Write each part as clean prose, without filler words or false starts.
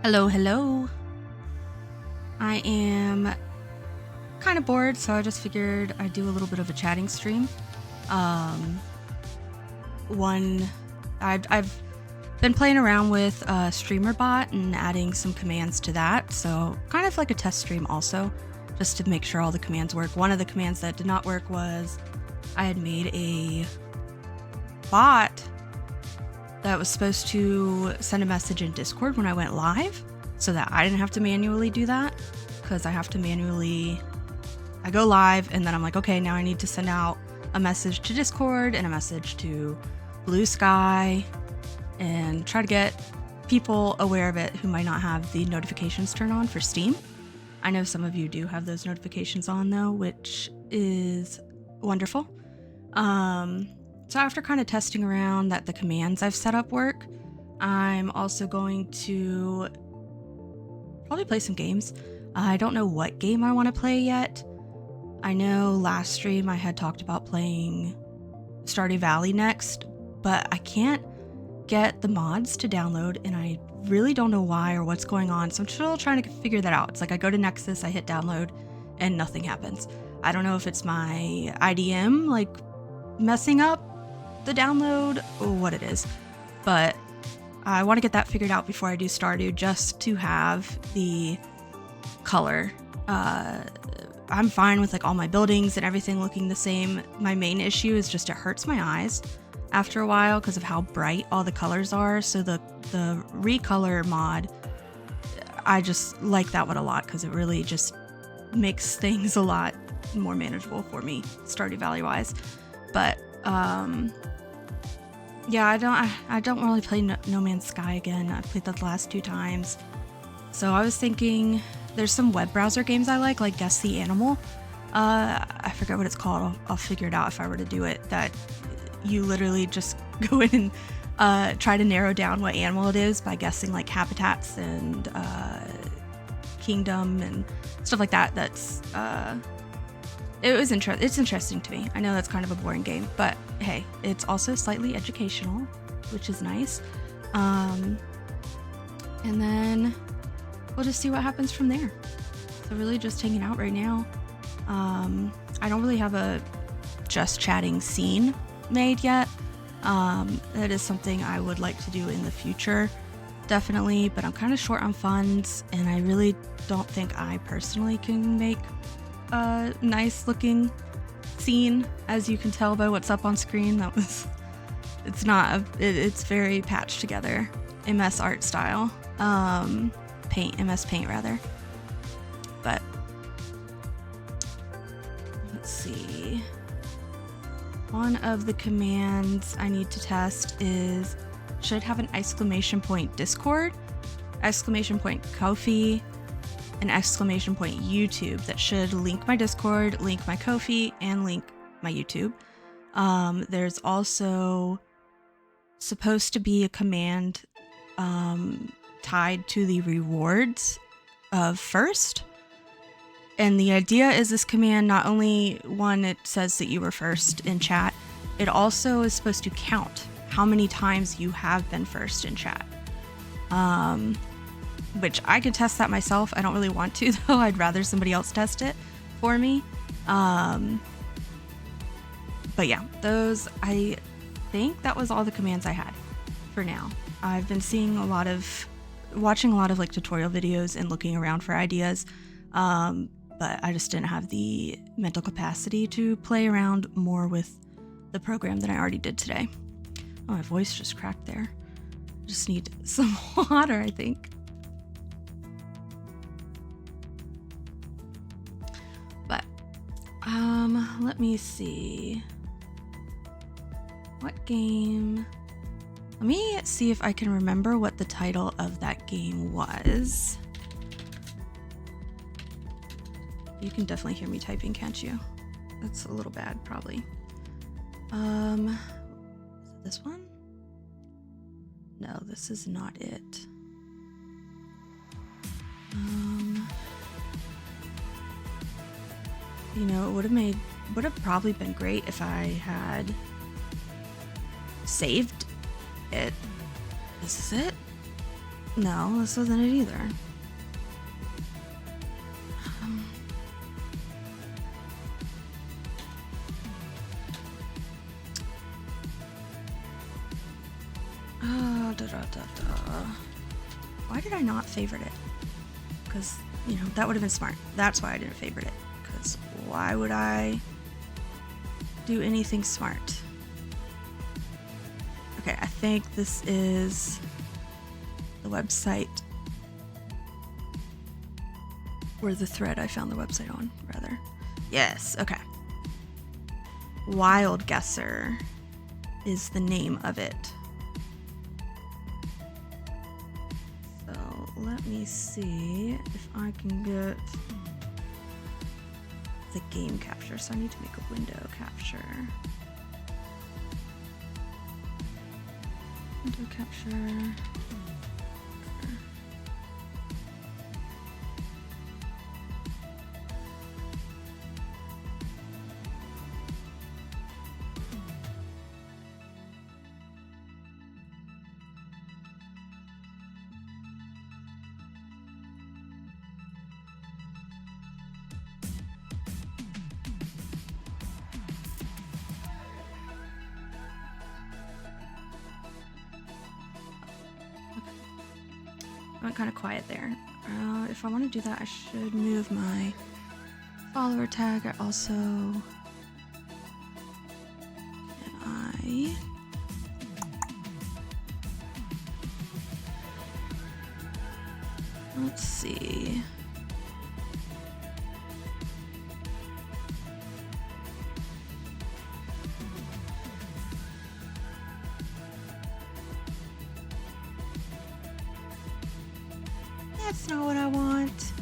Hello, hello. I am kind of bored, so I just figured I'd do a little bit of a chatting stream. Um, one, I've been playing around with StreamerBot and adding some commands to that, so kind of like a test stream also, just to make sure all the commands work. One of the commands that did not work was I had made a bot that was supposed to send a message in Discord when I went live, so that I didn't have to manually do that, because I go live and then I'm like, okay, now I need to send out a message to Discord and a message to Blue Sky and try to get people aware of it who might not have the notifications turned on for Steam. I know some of you do have those notifications on though, which is wonderful. So after kind of testing around that the commands I've set up work, I'm also going to probably play some games. I don't know what game I want to play yet. I know last stream I had talked about playing Stardew Valley next, but I can't get the mods to download and I really don't know why or what's going on. So I'm still trying to figure that out. It's like I go to Nexus, I hit download and nothing happens. I don't know if it's my IDM like messing up the download or what it is, but I want to get that figured out before I do Stardew, just to have the color. I'm fine with like all my buildings and everything looking the same. My main issue is just it hurts my eyes after a while because of how bright all the colors are. So the recolor mod, I just like that one a lot because it really just makes things a lot more manageable for me, Stardew Valley wise. But yeah, I don't really play No Man's Sky again. I played that the last 2 times. So I was thinking there's some web browser games I like Guess the Animal. I forget what it's called. I'll figure it out if I were to do it. That you literally just go in and try to narrow down what animal it is by guessing like habitats and kingdom and stuff like that. That's it's interesting to me. I know that's kind of a boring game, but hey, it's also slightly educational, which is nice. And then we'll just see what happens from there. So really just hanging out right now. I don't really have a just chatting scene made yet. That is something I would like to do in the future, definitely, but I'm kind of short on funds and I really don't think I personally can make a nice looking scene, as you can tell by what's up on screen. It's very patched together, MS art style, MS Paint rather. But let's see, one of the commands I need to test is should have an exclamation point Discord, exclamation point Ko-fi, an exclamation point YouTube. That should link my Discord, link my Ko-fi, and link my YouTube. There's also supposed to be a command tied to the rewards of first. And the idea is this command, not only one, it says that you were first in chat, it also is supposed to count how many times you have been first in chat. Which I could test that myself. I don't really want to though. I'd rather somebody else test it for me. But yeah, I think that was all the commands I had for now. I've been watching a lot of like tutorial videos and looking around for ideas. But I just didn't have the mental capacity to play around more with the program that I already did today. Oh, my voice just cracked there. I just need some water, I think. But, let me see. What game? Let me see if I can remember what the title of that game was. You can definitely hear me typing, can't you? That's a little bad, probably. Is it this one? No, this is not it. You know, it would have probably been great if I had saved it. This is it. No, this wasn't it either. Why did I not favorite it? Because, you know, that would have been smart. That's why I didn't favorite it. Because why would I do anything smart? Okay, I think this is the website, or the thread I found the website on, rather. Yes, okay. Wild Guesser is the name of it. So let me see if I can get the game capture. So I need to make a window capture. Window capture. I went kind of quiet there. If I want to do that, I should move my follower tag. I also let's see. That's not what I want.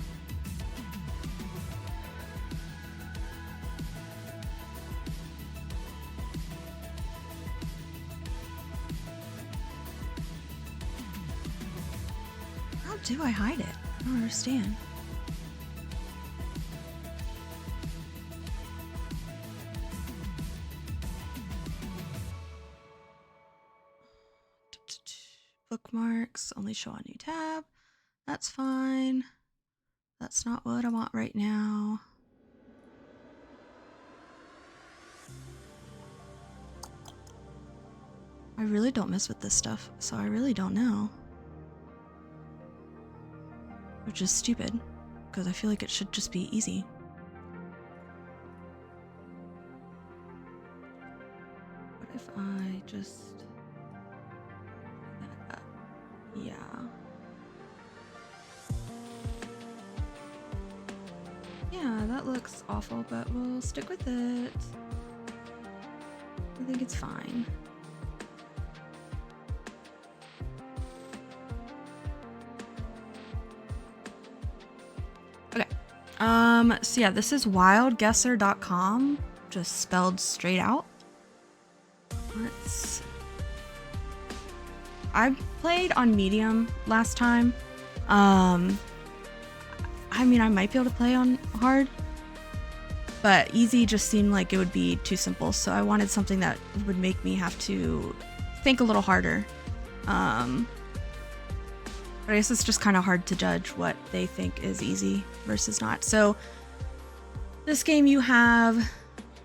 How do I hide it? I don't understand. Bookmarks only show on new tab. That's fine. That's not what I want right now. I really don't mess with this stuff, so I really don't know. Which is stupid, because I feel like it should just be easy. What if I just... yeah. Yeah, that looks awful, but we'll stick with it. I think it's fine. Okay. So yeah, this is wildguesser.com, just spelled straight out. I played on medium last time. I mean, I might be able to play on hard, but easy just seemed like it would be too simple. So I wanted something that would make me have to think a little harder. But I guess it's just kind of hard to judge what they think is easy versus not. So this game, you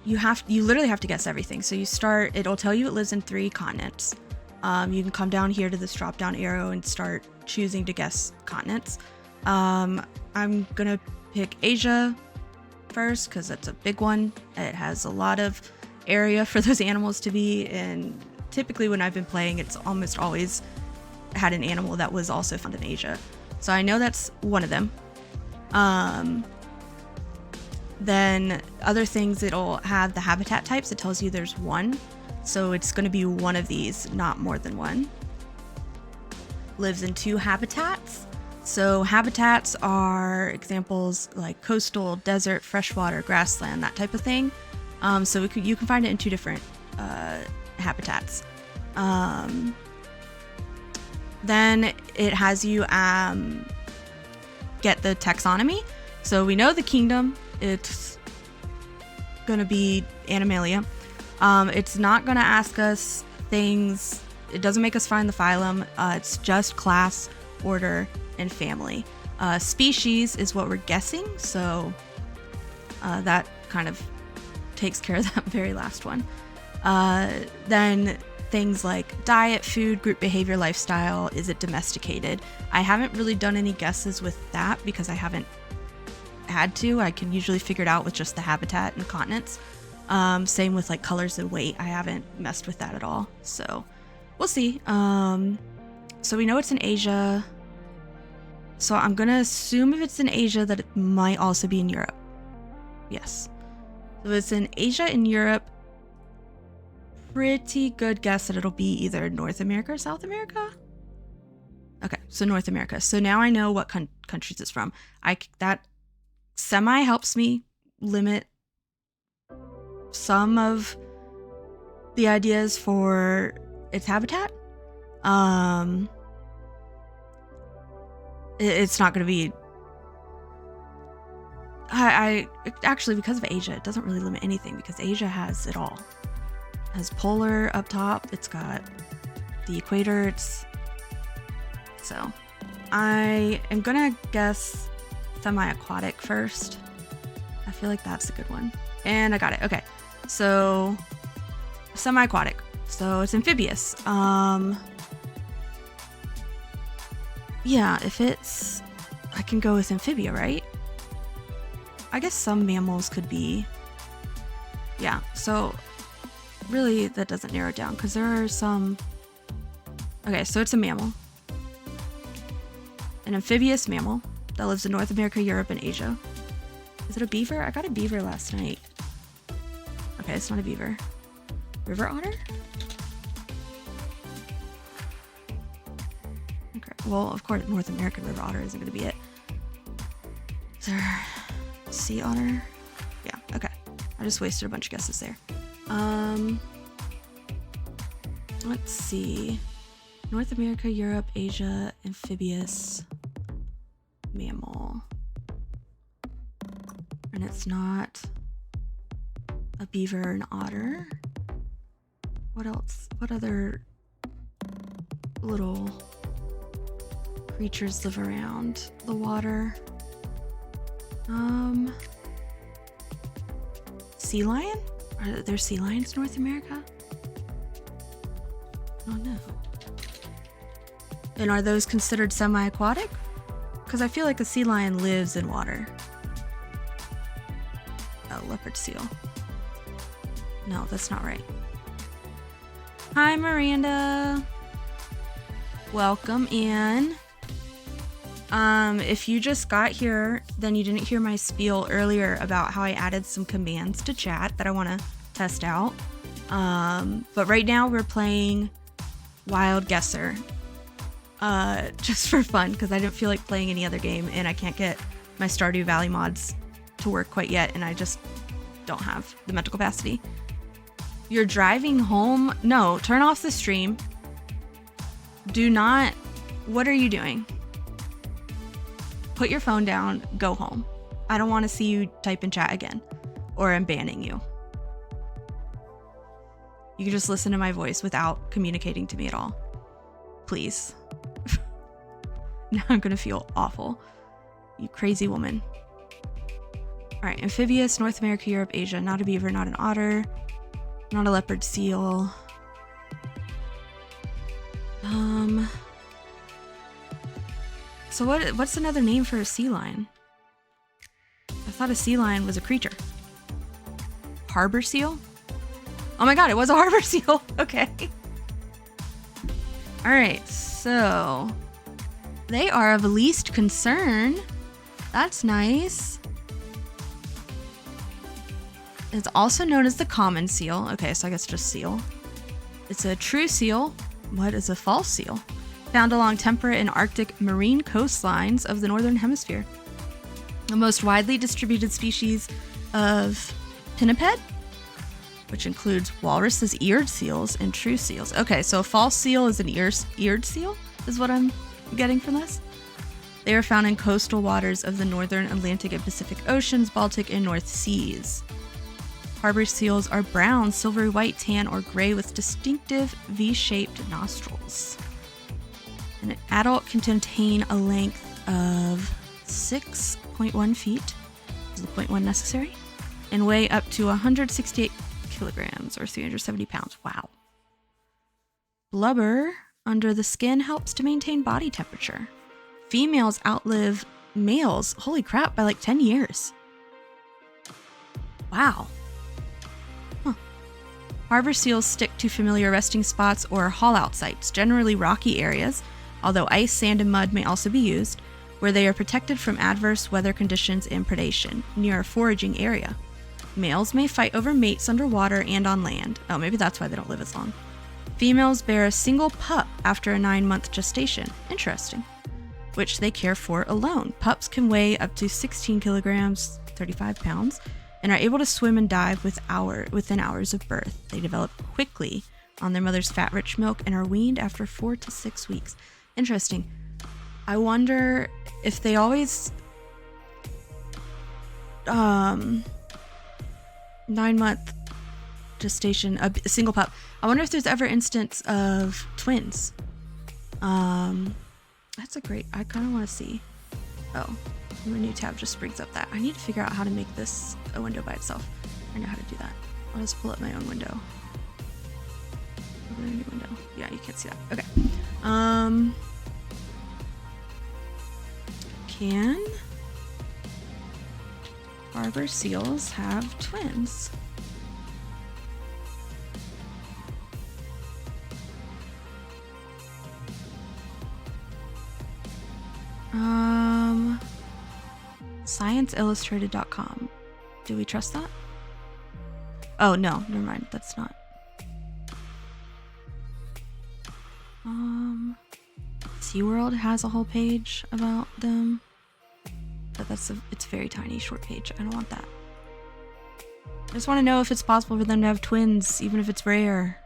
literally have to guess everything. So you start, it'll tell you it lives in 3 continents. You can come down here to this drop down arrow and start choosing to guess continents. I'm gonna pick Asia first because that's a big one. It has a lot of area for those animals to be, and typically when I've been playing, it's almost always had an animal that was also found in Asia. So I know that's one of them. Then other things, it'll have the habitat types. It tells you there's one. So it's going to be one of these, not more than one. Lives in 2 habitats. So habitats are examples like coastal, desert, freshwater, grassland, that type of thing. So you can find it in 2 different habitats. Then it has you get the taxonomy. So we know the kingdom, it's going to be Animalia. It's not going to ask us things. It doesn't make us find the phylum. It's just class order, and family. Species is what we're guessing, so that kind of takes care of that very last one. Then things like diet, food, group behavior, lifestyle. Is it domesticated? I haven't really done any guesses with that because I haven't had to. I can usually figure it out with just the habitat and continents. Same with like colors and weight. I haven't messed with that at all. So we'll see. So we know it's in Asia. So I'm going to assume if it's in Asia that it might also be in Europe. Yes. So it's in Asia and Europe. Pretty good guess that it'll be either North America or South America. Okay, so North America. So now I know what countries it's from. That semi helps me limit some of the ideas for its habitat. It's not going to be. I actually, because of Asia, it doesn't really limit anything because Asia has it all. It has polar up top. It's got the equator. So I am gonna guess semi-aquatic first. I feel like that's a good one. And I got it. Okay. So semi-aquatic. So it's amphibious. Yeah, if it's, I can go with amphibia, right? I guess some mammals could be. Yeah, so really that doesn't narrow it down because there are some. Okay, so it's a mammal. An amphibious mammal that lives in North America, Europe, and Asia. Is it a beaver? I got a beaver last night. Okay, it's not a beaver. River otter? Okay, well, of course, North American river otter isn't going to be it. Is there sea otter? Yeah, okay. I just wasted a bunch of guesses there. Let's see. North America, Europe, Asia, amphibious mammal. And it's not a beaver, an otter. What else? What other little creatures live around the water? Sea lion? Are there sea lions in North America? Oh no. And are those considered semi-aquatic? Because I feel like a sea lion lives in water. Oh, leopard seal. No, that's not right. Hi, Miranda. Welcome in. If you just got here, then you didn't hear my spiel earlier about how I added some commands to chat that I want to test out. But right now we're playing Wild Guesser. Just for fun, because I didn't feel like playing any other game, and I can't get my Stardew Valley mods to work quite yet, and I just don't have the mental capacity. You're driving home? No, turn off the stream. Do not. What are you doing? Put your phone down, go home. I don't want to see you type in chat again, or I'm banning you. You can just listen to my voice without communicating to me at all. Please. Now I'm gonna feel awful. You crazy woman. Alright, amphibious, North America, Europe, Asia. Not a beaver, not an otter. Not a leopard seal. So what's another name for a sea lion? I thought a sea lion was a creature. Harbor seal? Oh my god, it was a harbor seal. Okay. Alright, so they are of least concern. That's nice. It's also known as the common seal. Okay, so I guess just seal. It's a true seal. What is a false seal? Found along temperate and Arctic marine coastlines of the Northern Hemisphere. The most widely distributed species of pinniped, which includes walruses, eared seals, and true seals. Okay, so a false seal is an eared seal, is what I'm getting from this. They are found in coastal waters of the Northern Atlantic and Pacific Oceans, Baltic, and North Seas. Harbor seals are brown, silvery white, tan, or gray with distinctive V-shaped nostrils. An adult can contain a length of 6.1 feet, is the 0.1 necessary, and weigh up to 168 kilograms or 370 pounds. Wow. Blubber under the skin helps to maintain body temperature. Females outlive males, holy crap, by like 10 years. Wow. Huh. Harbor seals stick to familiar resting spots or haul-out sites, generally rocky areas, although ice, sand, and mud may also be used, where they are protected from adverse weather conditions and predation, near a foraging area. Males may fight over mates underwater and on land. Oh, maybe that's why they don't live as long. Females bear a single pup after a 9-month gestation. Interesting. Which they care for alone. Pups can weigh up to 16 kilograms, 35 pounds, and are able to swim and dive within hours of birth. They develop quickly on their mother's fat-rich milk and are weaned after 4 to 6 weeks. Interesting. I wonder if they always 9-month gestation, a single pup. I wonder if there's ever instance of twins. That's a great, I kind of want to see. Oh, my new tab just brings up that. I need to figure out how to make this a window by itself. I know how to do that. I'll just pull up my own window. Open a new window. Yeah, you can't see that. Okay. Can harbor seals have twins? ScienceIllustrated.com. Do we trust that? Oh, no, never mind. That's not. SeaWorld has a whole page about them. But it's a very tiny, short page. I don't want that. I just want to know if it's possible for them to have twins, even if it's rare.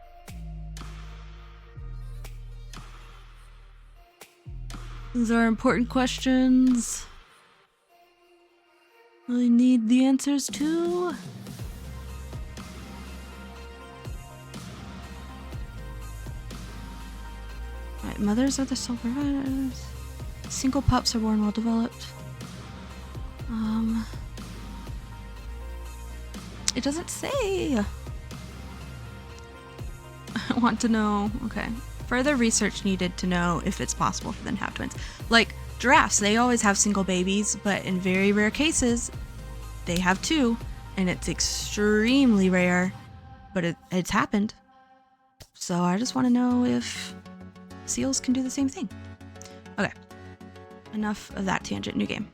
These are important questions. I need the answers to. Right, mothers are the sole providers. Single pups are born well developed. It doesn't say. I want to know. Okay. Further research needed to know if it's possible for them to have twins. Like giraffes, they always have single babies, but in very rare cases, they have two, and it's extremely rare, but it's happened. So I just want to know if seals can do the same thing. Okay, enough of that tangent. New game.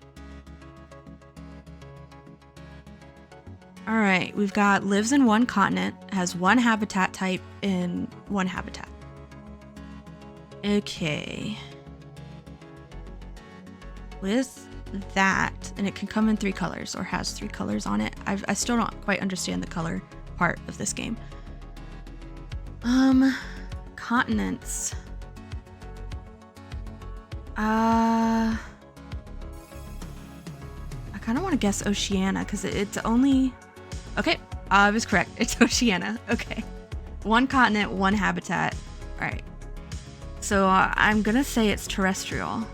All right, we've got lives in one continent, has one habitat type in one habitat. Okay. With that, and it can come in 3 colors or has 3 colors on it. I still don't quite understand the color part of this game. Continents. I kind of want to guess Oceania because it's only. Okay, I was correct. It's Oceania. Okay. One continent, one habitat. All right. So I'm gonna say it's terrestrial.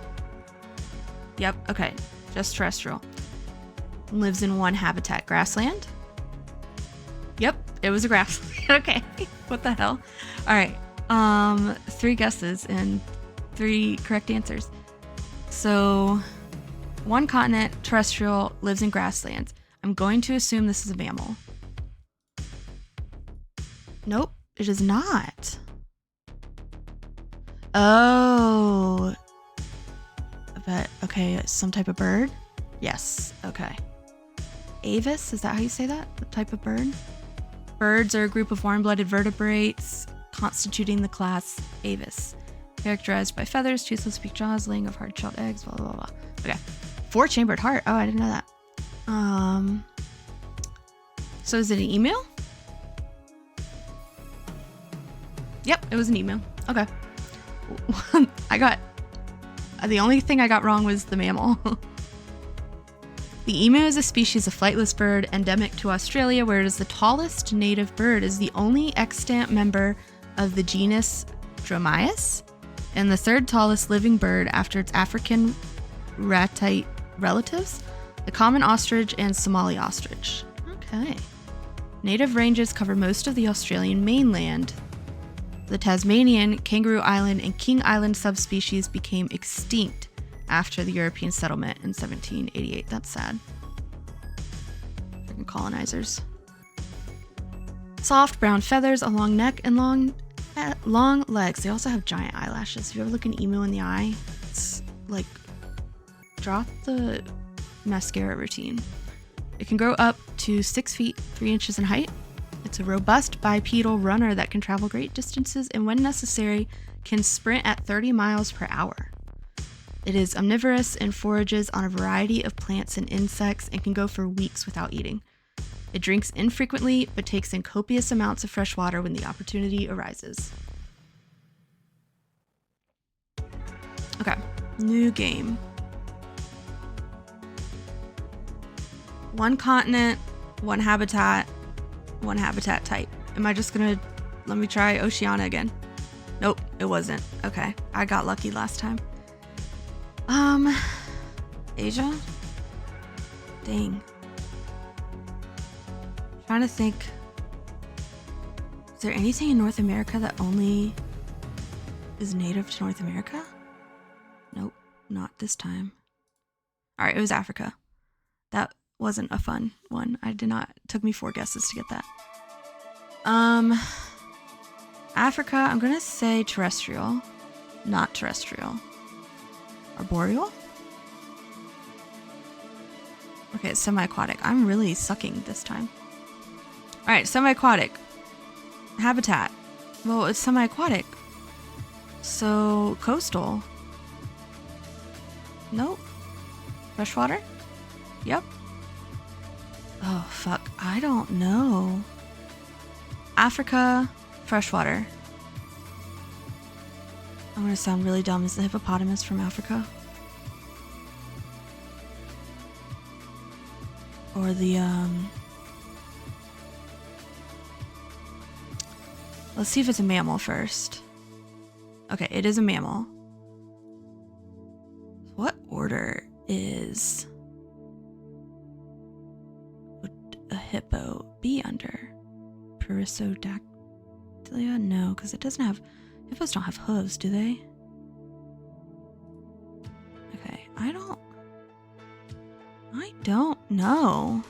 Yep, okay, just terrestrial. Lives in one habitat. Grassland? Yep, it was a grassland. Okay, what the hell? All right, 3 guesses and 3 correct answers. So, one continent, terrestrial, lives in grasslands. I'm going to assume this is a mammal. Nope, it is not. Oh. But, okay, some type of bird? Yes, okay. Avis, is that how you say that? The type of bird? Birds are a group of warm-blooded vertebrates constituting the class Avis. Characterized by feathers, toothless beak jaws, laying of hard-shelled eggs, blah, blah, blah. Okay. 4-chambered heart. Oh, I didn't know that. So is it an email? Yep, it was an email. Okay. The only thing I got wrong was the mammal. The emu is a species of flightless bird endemic to Australia, where it is the tallest native bird, is the only extant member of the genus Dromaeus, and the third tallest living bird after its African ratite relatives, the common ostrich and Somali ostrich. Okay. Native ranges cover most of the Australian mainland. The Tasmanian, Kangaroo Island, and King Island subspecies became extinct after the European settlement in 1788. That's sad. Freaking colonizers. Soft brown feathers, a long neck, and long legs. They also have giant eyelashes. If you ever look an emu in the eye, it's like, drop the mascara routine. It can grow up to 6 feet, 3 inches in height. It's a robust bipedal runner that can travel great distances and when necessary, can sprint at 30 miles per hour. It is omnivorous and forages on a variety of plants and insects and can go for weeks without eating. It drinks infrequently, but takes in copious amounts of fresh water when the opportunity arises. Okay, new game. One continent, one habitat type. Am I just gonna, let me try Oceania again. Nope, it wasn't. Okay, I got lucky last time. Asia? Dang. Trying to think. Is there anything in North America that only is native to North America? Nope, not this time. All right, it was Africa. That wasn't a fun one. It took me 4 guesses to get that. Africa, I'm gonna say terrestrial, not terrestrial. Arboreal? Okay, it's semi-aquatic. I'm really sucking this time. All right, semi-aquatic. Habitat. Well, it's semi-aquatic. So, coastal. Nope. Freshwater? Yep. Oh, fuck. I don't know. Africa, freshwater. I'm gonna sound really dumb. Is the hippopotamus from Africa? Or the, let's see if it's a mammal first. Okay, it is a mammal. What order would a hippo be under? Perissodactylia? No, because it doesn't have, hippos don't have hooves, do they? Okay, I don't know.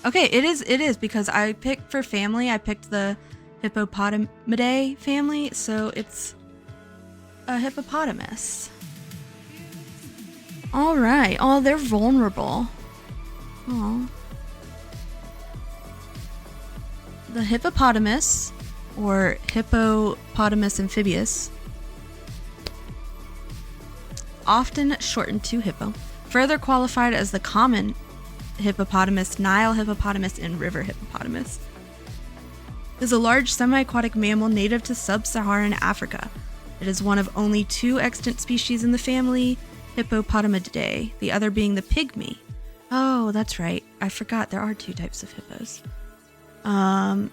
Okay, it is because I picked for family, I picked the Hippopotamidae family, so it's a hippopotamus. All right. Oh, they're vulnerable. Oh. The hippopotamus, or Hippopotamus amphibius, often shortened to hippo, further qualified as the common hippopotamus, Nile hippopotamus, and river hippopotamus, is a large semi-aquatic mammal native to sub-Saharan Africa. It is one of only 2 extant species in the family, Hippopotamidae, the other being the pygmy. Oh, that's right. I forgot there are 2 types of hippos.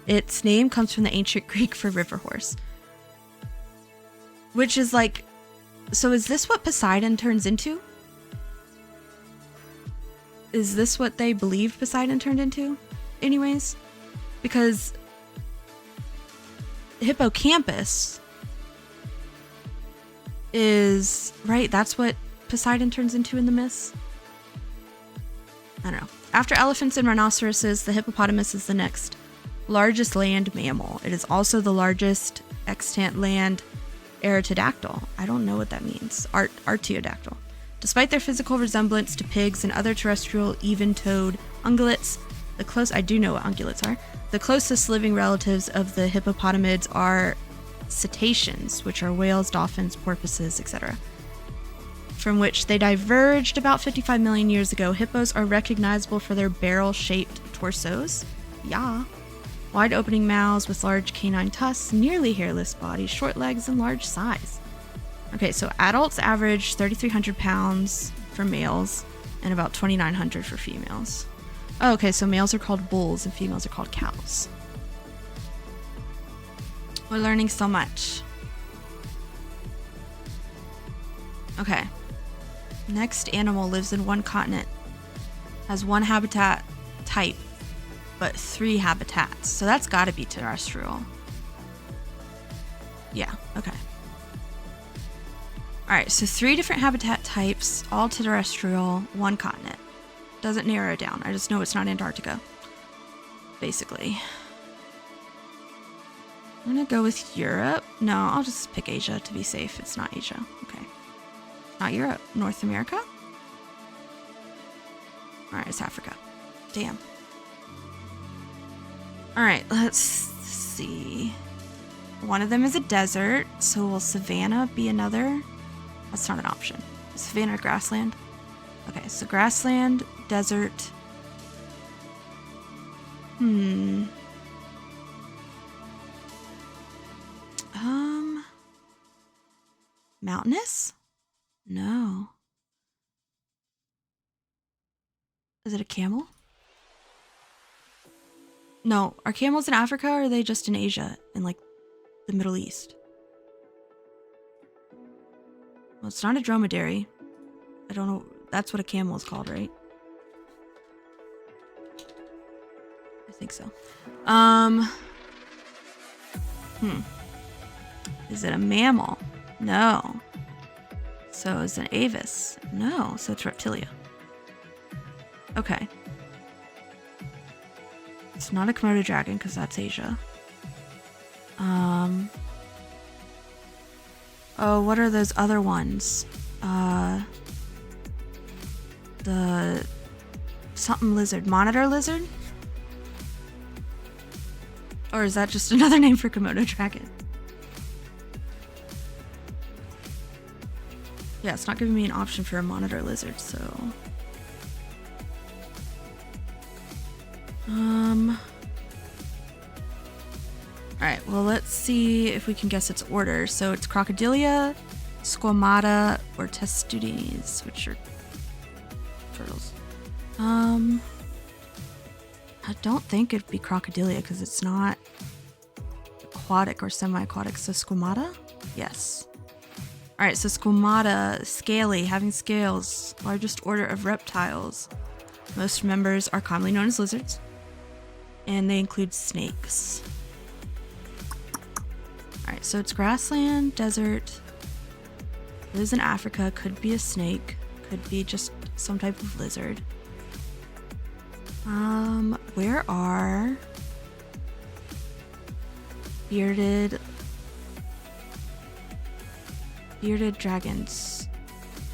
Its name comes from the ancient Greek for river horse. Which is like, so is this what Poseidon turns into? Is this what they believed Poseidon turned into? Anyways? Because hippocampus is, right, that's what Poseidon turns into in the myths? I don't know. After elephants and rhinoceroses, the hippopotamus is the next largest land mammal. It is also the largest extant land artiodactyl. I don't know what that means. Artiodactyl. Despite their physical resemblance to pigs and other terrestrial even-toed ungulates, I do know what ungulates are. The closest living relatives of the hippopotamids are cetaceans, which are whales, dolphins, porpoises, etc., from which they diverged about 55 million years ago. Hippos are recognizable for their barrel-shaped torsos. Yeah. Wide opening mouths with large canine tusks, nearly hairless bodies, short legs, and large size. Okay, so adults average 3,300 pounds for males and about 2,900 for females. Oh, okay, so males are called bulls and females are called cows. We're learning so much. Okay. Next animal lives in one continent. Has one habitat type, but 3 habitats. So that's gotta be terrestrial. Yeah, okay. Alright, so 3 different habitat types, all terrestrial, 1 continent. Doesn't narrow it down. I just know it's not Antarctica. Basically. I'm gonna go with Europe. No, I'll just pick Asia to be safe. It's not Asia. Okay. Not Europe. North America? Alright, it's Africa. Damn. Alright, let's see. One of them is a desert, so will savanna be another? That's not an option. Savanna or grassland? Okay, so grassland, desert. Mountainous? No. Is it a camel? No. Are camels in Africa or are they just in Asia? In like the Middle East? Well, it's not a dromedary. I don't know. That's what a camel is called, right? I think so. Is it a mammal? No. So is it an avis? No. So it's reptilia. Okay. It's not a Komodo dragon because that's Asia. Oh, what are those other ones? The something lizard. Monitor lizard? Or is that just another name for Komodo dragon? Yeah, it's not giving me an option for a monitor lizard, so... Alright, well let's see if we can guess its order. So it's Crocodilia, Squamata, or Testudines, which are turtles. I don't think it'd be Crocodilia because it's not aquatic or semi-aquatic. So Squamata? Yes. Alright, so Squamata, scaly, having scales, largest order of reptiles. Most members are commonly known as lizards, and they include snakes. Alright, so it's grassland, desert, lives in Africa, could be a snake, could be just some type of lizard. Where are bearded dragons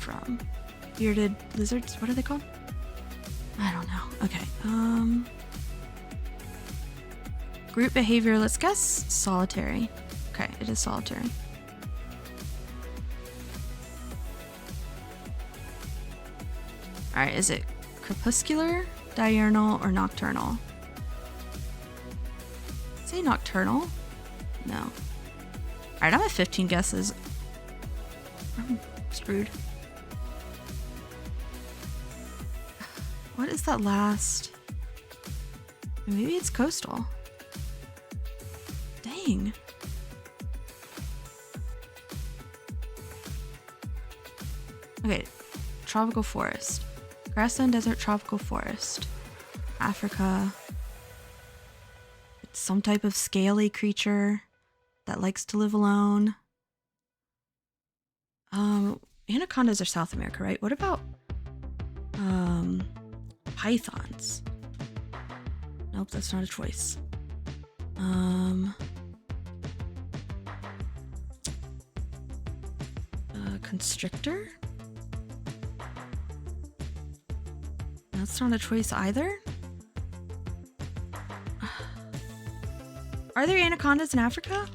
from? Bearded lizards? What are they called? I don't know. Okay. Group behavior, let's guess solitary. Okay, it is solitary. Alright, is it crepuscular, diurnal, or nocturnal? Say nocturnal? No. Alright, I'm at 15 guesses. I'm screwed. What is that last? Maybe it's coastal. Dang. Okay, tropical forest. Grassland, desert, tropical forest. Africa. It's some type of scaly creature that likes to live alone. Anacondas are South America, right? What about pythons? Nope, that's not a choice. Constrictor? That's not a choice either. Are there anacondas in Africa?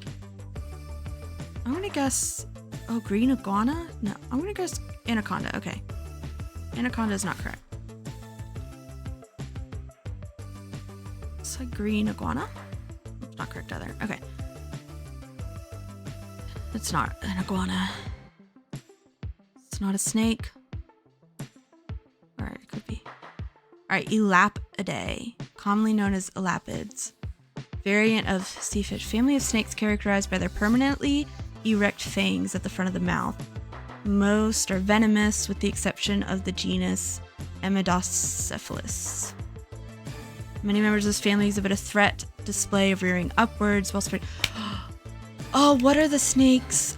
I'm gonna guess... Oh, green iguana? No, I'm gonna guess anaconda. Okay. Anaconda is not correct. It's like green iguana? It's not correct either. Okay. It's not an iguana. It's not a snake. Alright, it could be. Alright, Elapidae, commonly known as elapids. Variant of sea fish. Family of snakes characterized by their permanently erect fangs at the front of the mouth. Most are venomous, with the exception of the genus Emidocephalus. Many members of this family exhibit a threat display of rearing upwards while spreading. Oh, what are the snakes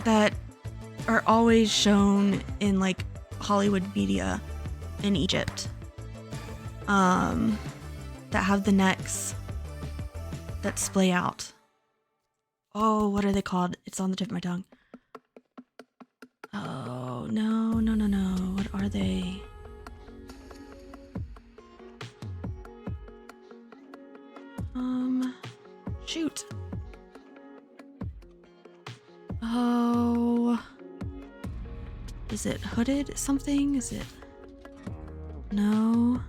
that are always shown in like Hollywood media in Egypt? That have the necks that splay out. Oh, what are they called? It's on the tip of my tongue. Oh, no. What are they? Shoot. Oh. Is it hooded something? Is it? No.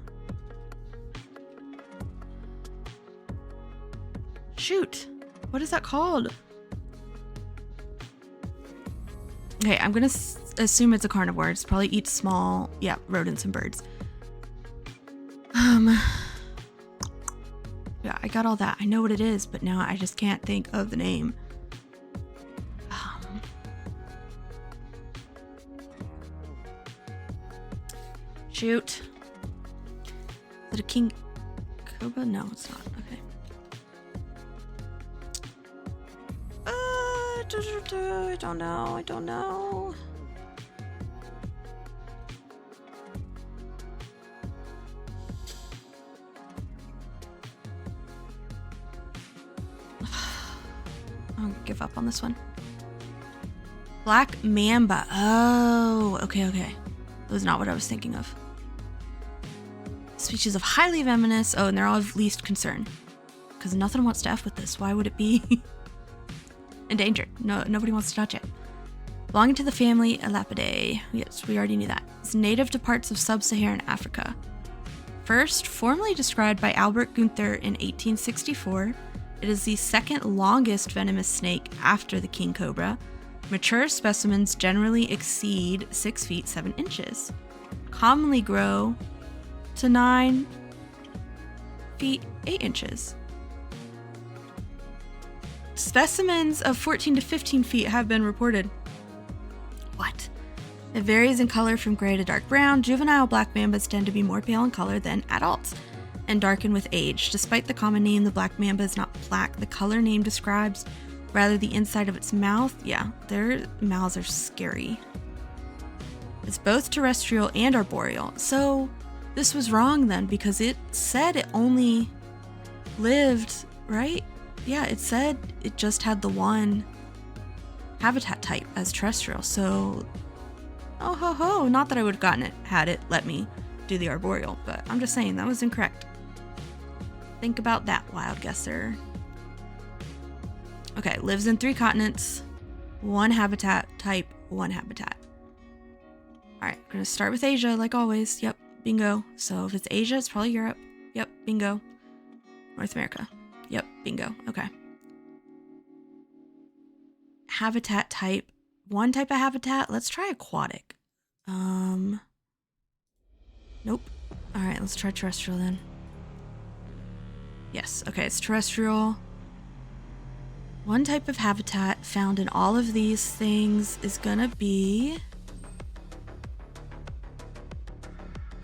Shoot. What is that called? Okay, I'm gonna assume it's a carnivore. It's probably eats small, rodents and birds. Yeah, I got all that. I know what it is, but now I just can't think of the name. Shoot. Is it a king cobra? No, it's not. Okay. I don't know. I'll give up on this one. Black mamba. Oh, okay. That was not what I was thinking of. Species of highly venomous. Oh, and they're all of least concern. Because nothing wants to F with this. Why would it be endangered? No, nobody wants to touch it. Belonging to the family Elapidae. Yes, we already knew that. It's native to parts of sub-Saharan Africa. First, formally described by Albert Gunther in 1864, it is the second longest venomous snake after the king cobra. Mature specimens generally exceed 6 feet 7 inches. Commonly grow to 9 feet 8 inches. Specimens of 14 to 15 feet have been reported. What? It varies in color from gray to dark brown. Juvenile black mambas tend to be more pale in color than adults and darken with age. Despite the common name, the black mamba is not black. The color name describes rather the inside of its mouth. Yeah, their mouths are scary. It's both terrestrial and arboreal. So this was wrong then, because it said it only lived, right? Yeah, it said it just had the one habitat type as terrestrial. So, oh ho ho, not that I would have gotten it had it let me do the arboreal, but I'm just saying that was incorrect. Think about that, wild guesser. Okay, lives in 3 continents, 1 habitat type, 1 habitat. Alright, I'm gonna start with Asia like always. Yep, bingo. So if it's Asia, it's probably Europe. Yep, bingo. North America. Yep, bingo. Okay. Habitat type. 1 type of habitat. Let's try aquatic. Nope. Alright, let's try terrestrial then. Yes, okay, it's terrestrial. 1 type of habitat found in all of these things is gonna be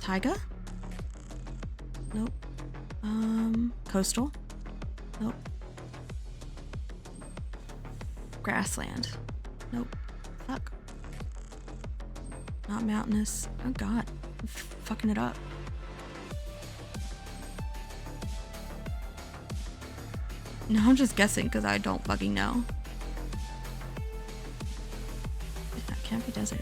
taiga? Nope. Coastal? Nope. Grassland? Nope. Fuck. Not mountainous. Oh god. I'm fucking it up. No, I'm just guessing because I don't fucking know. That can't be desert.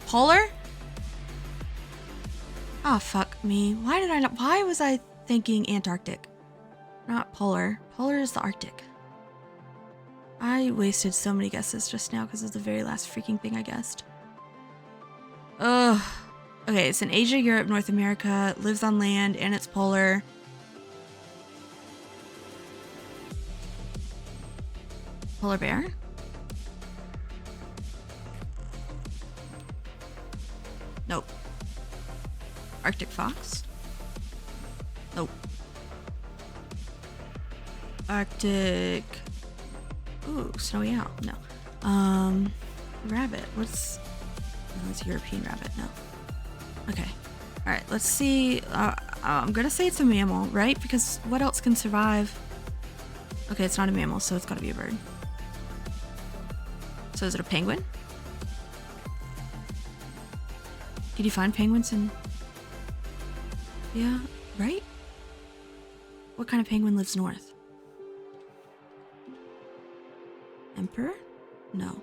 Polar? Oh, fuck me. Why was I thinking Antarctic? Not polar. Polar is the Arctic. I wasted so many guesses just now because it's the very last freaking thing I guessed. Ugh. Okay, it's in Asia, Europe, North America, lives on land, and it's polar. Polar bear? Nope. Arctic fox? Nope. Arctic... Ooh, snowy owl. No. Rabbit. What's... No, it's a European rabbit. No. Okay. Alright, let's see. I'm gonna say it's a mammal, right? Because what else can survive? Okay, it's not a mammal, so it's gotta be a bird. So is it a penguin? Did you find penguins in... Yeah, right? What kind of penguin lives north? Emperor? No.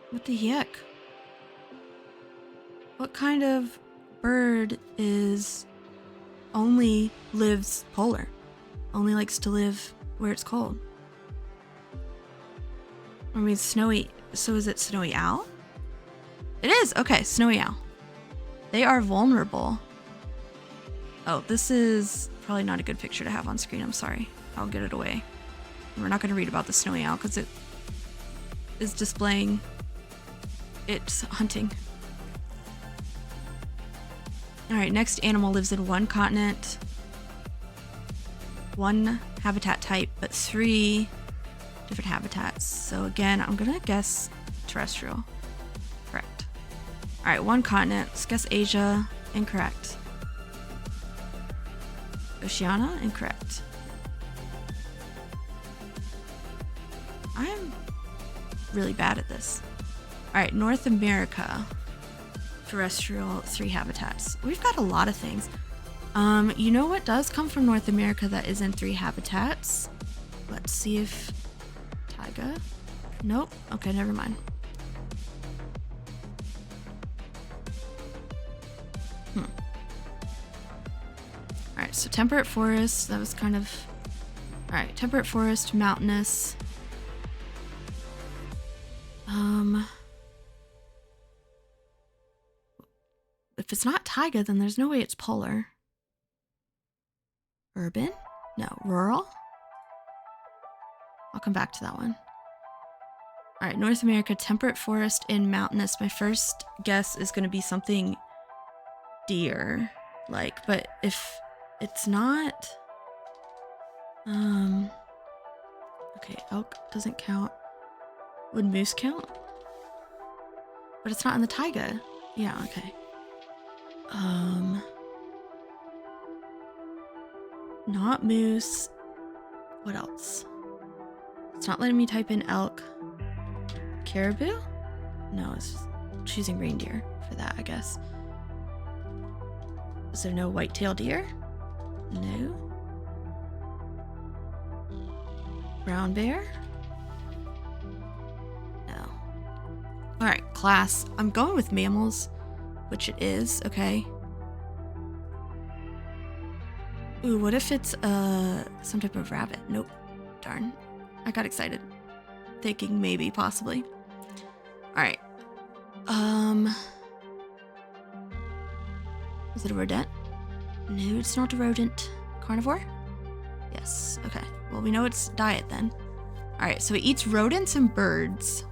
What the heck? What kind of bird only lives polar? Only likes to live where it's cold? I mean, snowy... So is it snowy owl? It is! Okay, snowy owl. They are vulnerable. Oh, this is probably not a good picture to have on screen. I'm sorry. I'll get it away. We're not going to read about the snowy owl because it is displaying its hunting. Alright, next animal lives in one continent, one habitat type, but 3 different habitats. So again, I'm gonna guess terrestrial. Correct. Alright, one continent. Let's guess Asia. Incorrect. Oceania? Incorrect. I'm really bad at this. Alright, North America. Terrestrial, 3 habitats. We've got a lot of things. You know what does come from North America that is in 3 habitats? Let's see if... Taiga? Nope. Okay, never mind. Alright, so temperate forest, that was kind of... Alright, temperate forest, mountainous. If it's not taiga, then there's no way it's polar. Urban? No. Rural? I'll come back to that one. Alright, North America, temperate forest and mountainous. My first guess is going to be something deer-like, but if it's not... Okay, elk doesn't count. Would moose count? But it's not in the taiga. Yeah, okay. Not moose. What else? It's not letting me type in elk. Caribou? No, it's just choosing reindeer for that, I guess. Is there no white-tailed deer? No. Brown bear? No. Alright, class. I'm going with mammals, which it is, okay. Ooh, what if it's some type of rabbit? Nope. Darn. I got excited. Thinking maybe, possibly. Alright. Is it a rodent? No, it's not a rodent. Carnivore? Yes. Okay. Well, we know its diet then. Alright, so it eats rodents and birds.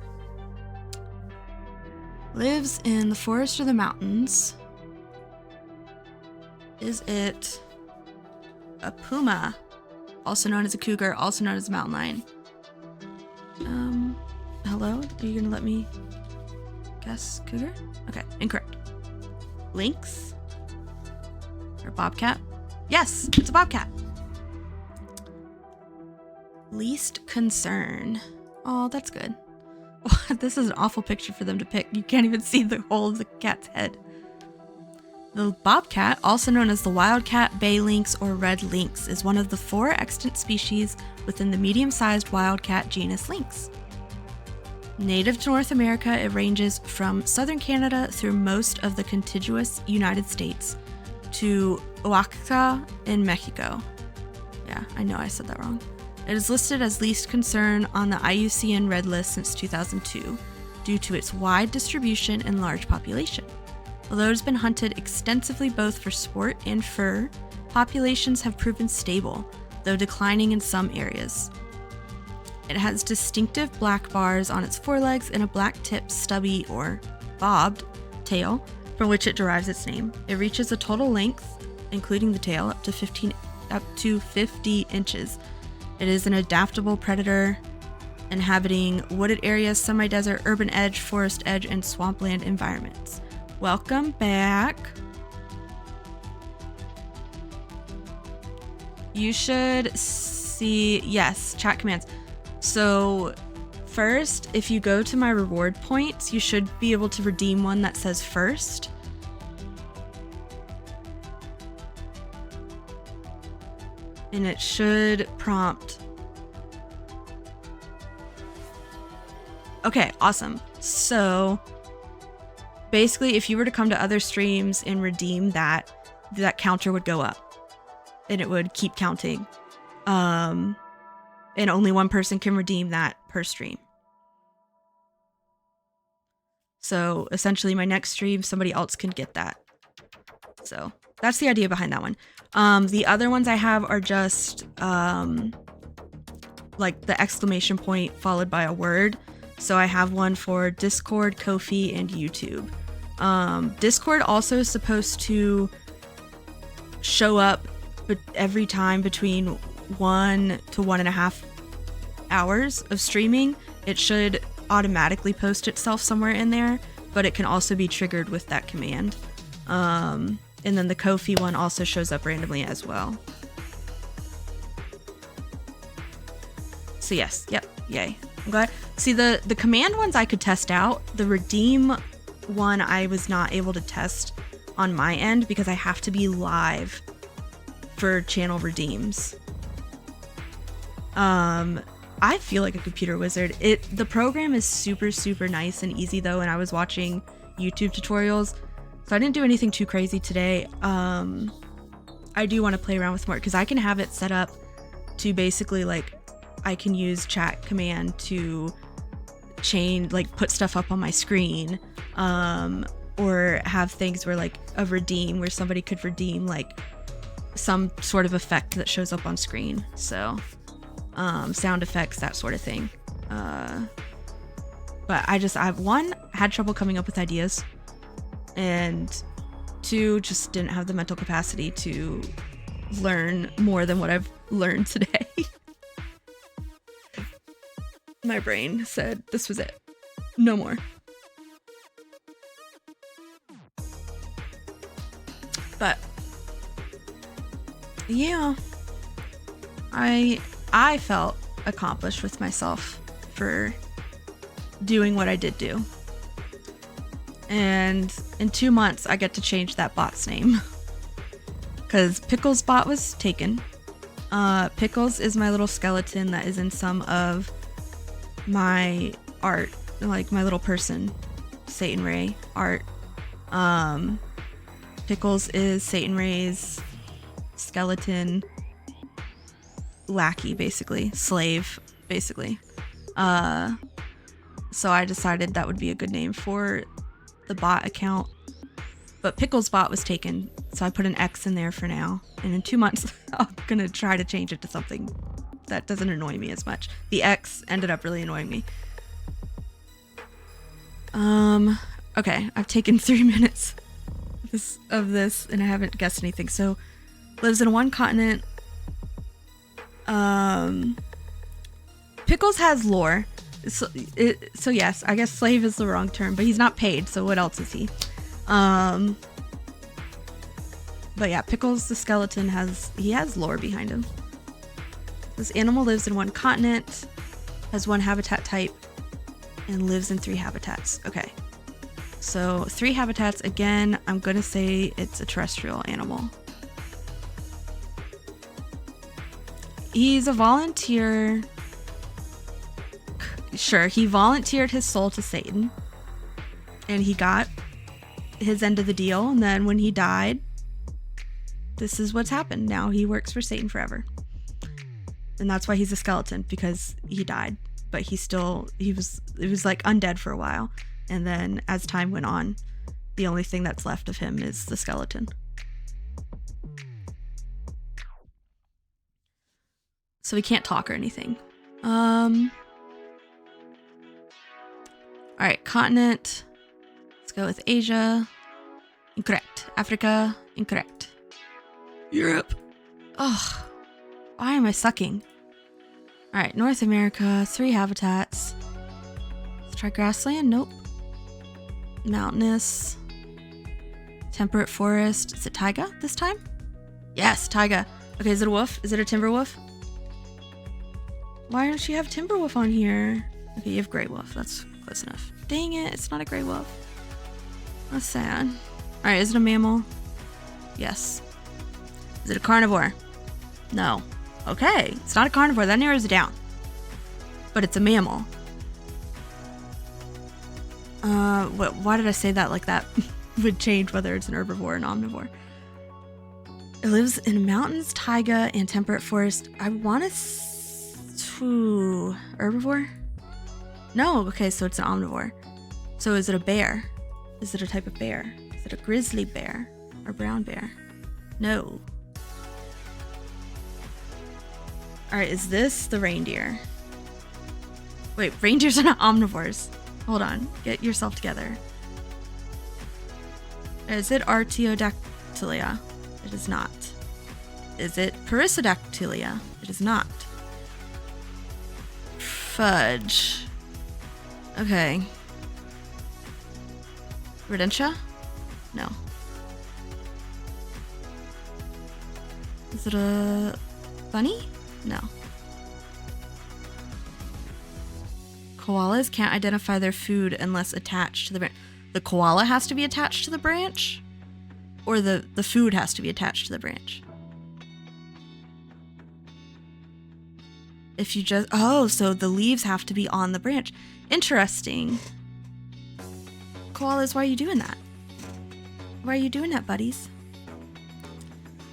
Lives in the forest or the mountains. Is it a puma? Also known as a cougar, also known as a mountain lion. Hello? Are you gonna let me guess cougar? Okay, incorrect. Lynx? Or bobcat? Yes, it's a bobcat. Least concern. Oh, that's good. This is an awful picture for them to pick. You can't even see the whole of the cat's head. The bobcat, also known as the wildcat, bay lynx, or red lynx, is one of the 4 extant species within the medium-sized wildcat genus Lynx. Native to North America, it ranges from southern Canada through most of the contiguous United States to Oaxaca in Mexico. Yeah, I know I said that wrong. It is listed as least concern on the IUCN Red List since 2002 due to its wide distribution and large population. Although it has been hunted extensively both for sport and fur, populations have proven stable, though declining in some areas. It has distinctive black bars on its forelegs and a black tipped, stubby, or bobbed tail, from which it derives its name. It reaches a total length, including the tail, up to 50 inches. It is an adaptable predator, inhabiting wooded areas, semi-desert, urban edge, forest edge, and swampland environments. Welcome back. You should see, yes, chat commands. So first, if you go to my reward points, you should be able to redeem one that says first. And it should prompt. Okay, awesome. So basically, if you were to come to other streams and redeem that, that counter would go up and it would keep counting. And only one person can redeem that per stream. So essentially my next stream, somebody else can get that. So that's the idea behind that one. The other ones I have are just like the exclamation point followed by a word. So I have one for Discord, Ko-fi, and YouTube. Discord also is supposed to show up every time between 1 to 1.5 hours of streaming. It should automatically post itself somewhere in there, but it can also be triggered with that command. And then the Ko-fi one also shows up randomly as well. So yes, yep, yay. I'm glad. See, the command ones I could test out. The redeem one I was not able to test on my end because I have to be live for channel redeems. I feel like a computer wizard. The program is super, super nice and easy though, and I was watching YouTube tutorials, so I didn't do anything too crazy today. I do want to play around with more because I can have it set up to basically like I can use chat command to change, like put stuff up on my screen, or have things where like a redeem where somebody could redeem like some sort of effect that shows up on screen. So sound effects, that sort of thing. But I've one, had trouble coming up with ideas, and two, just didn't have the mental capacity to learn more than what I've learned today. My brain said this was it. No more. But yeah, I felt accomplished with myself for doing what I did do. And in 2 months, I get to change that bot's name. Because Pickles bot was taken. Pickles is my little skeleton that is in some of my art, like my little person, Satan Ray art. Pickles is Satan Ray's skeleton lackey, basically, slave, basically. So I decided that would be a good name for the bot account. But Pickles bot was taken, so I put an X in there for now. And in 2 months, I'm gonna try to change it to something that doesn't annoy me as much. The X ended up really annoying me. Okay, I've taken 3 minutes of this and I haven't guessed anything. So, lives in one continent. Pickles has lore. So yes, I guess slave is the wrong term, but he's not paid, so what else is he? But yeah, Pickles the skeleton has lore behind him. This animal lives in one continent, has one habitat type, and lives in 3 habitats. Okay. So 3 habitats, again, I'm gonna say it's a terrestrial animal. He's a volunteer. Sure, he volunteered his soul to Satan, and he got his end of the deal, and then when he died, this is what's happened. Now he works for Satan forever. And that's why he's a skeleton, because he died, but it was like undead for a while. And then as time went on, the only thing that's left of him is the skeleton. So he can't talk or anything. All right, continent. Let's go with Asia. Incorrect. Africa. Incorrect. Europe. Ugh. Why am I sucking? All right, North America. 3 habitats. Let's try grassland. Nope. Mountainous. Temperate forest. Is it taiga this time? Yes, taiga. Okay, is it a wolf? Is it a timber wolf? Why don't you have timber wolf on here? Okay, you have gray wolf. That's close enough. Dang it, it's not a gray wolf. That's sad. All right, is it a mammal? Yes. Is it a carnivore? No. Okay, it's not a carnivore. That narrows it down. But it's a mammal. Why did I say that like that would change whether it's an herbivore or an omnivore? It lives in mountains, taiga, and temperate forest. I want to herbivore? No, okay, so it's an omnivore. So is it a bear? Is it a type of bear? Is it a grizzly bear or brown bear? No. All right, is this the reindeer? Wait, reindeers are not omnivores. Hold on, get yourself together. Is it Artiodactylia? It is not. Is it Perissodactylia? It is not. Fudge. Okay. Rodentia? No. Is it a bunny? No. Koalas can't identify their food unless attached to the branch. The koala has to be attached to the branch? Or the food has to be attached to the branch? If you just... Oh, so the leaves have to be on the branch. Interesting. Koalas, why are you doing that? Why are you doing that, buddies?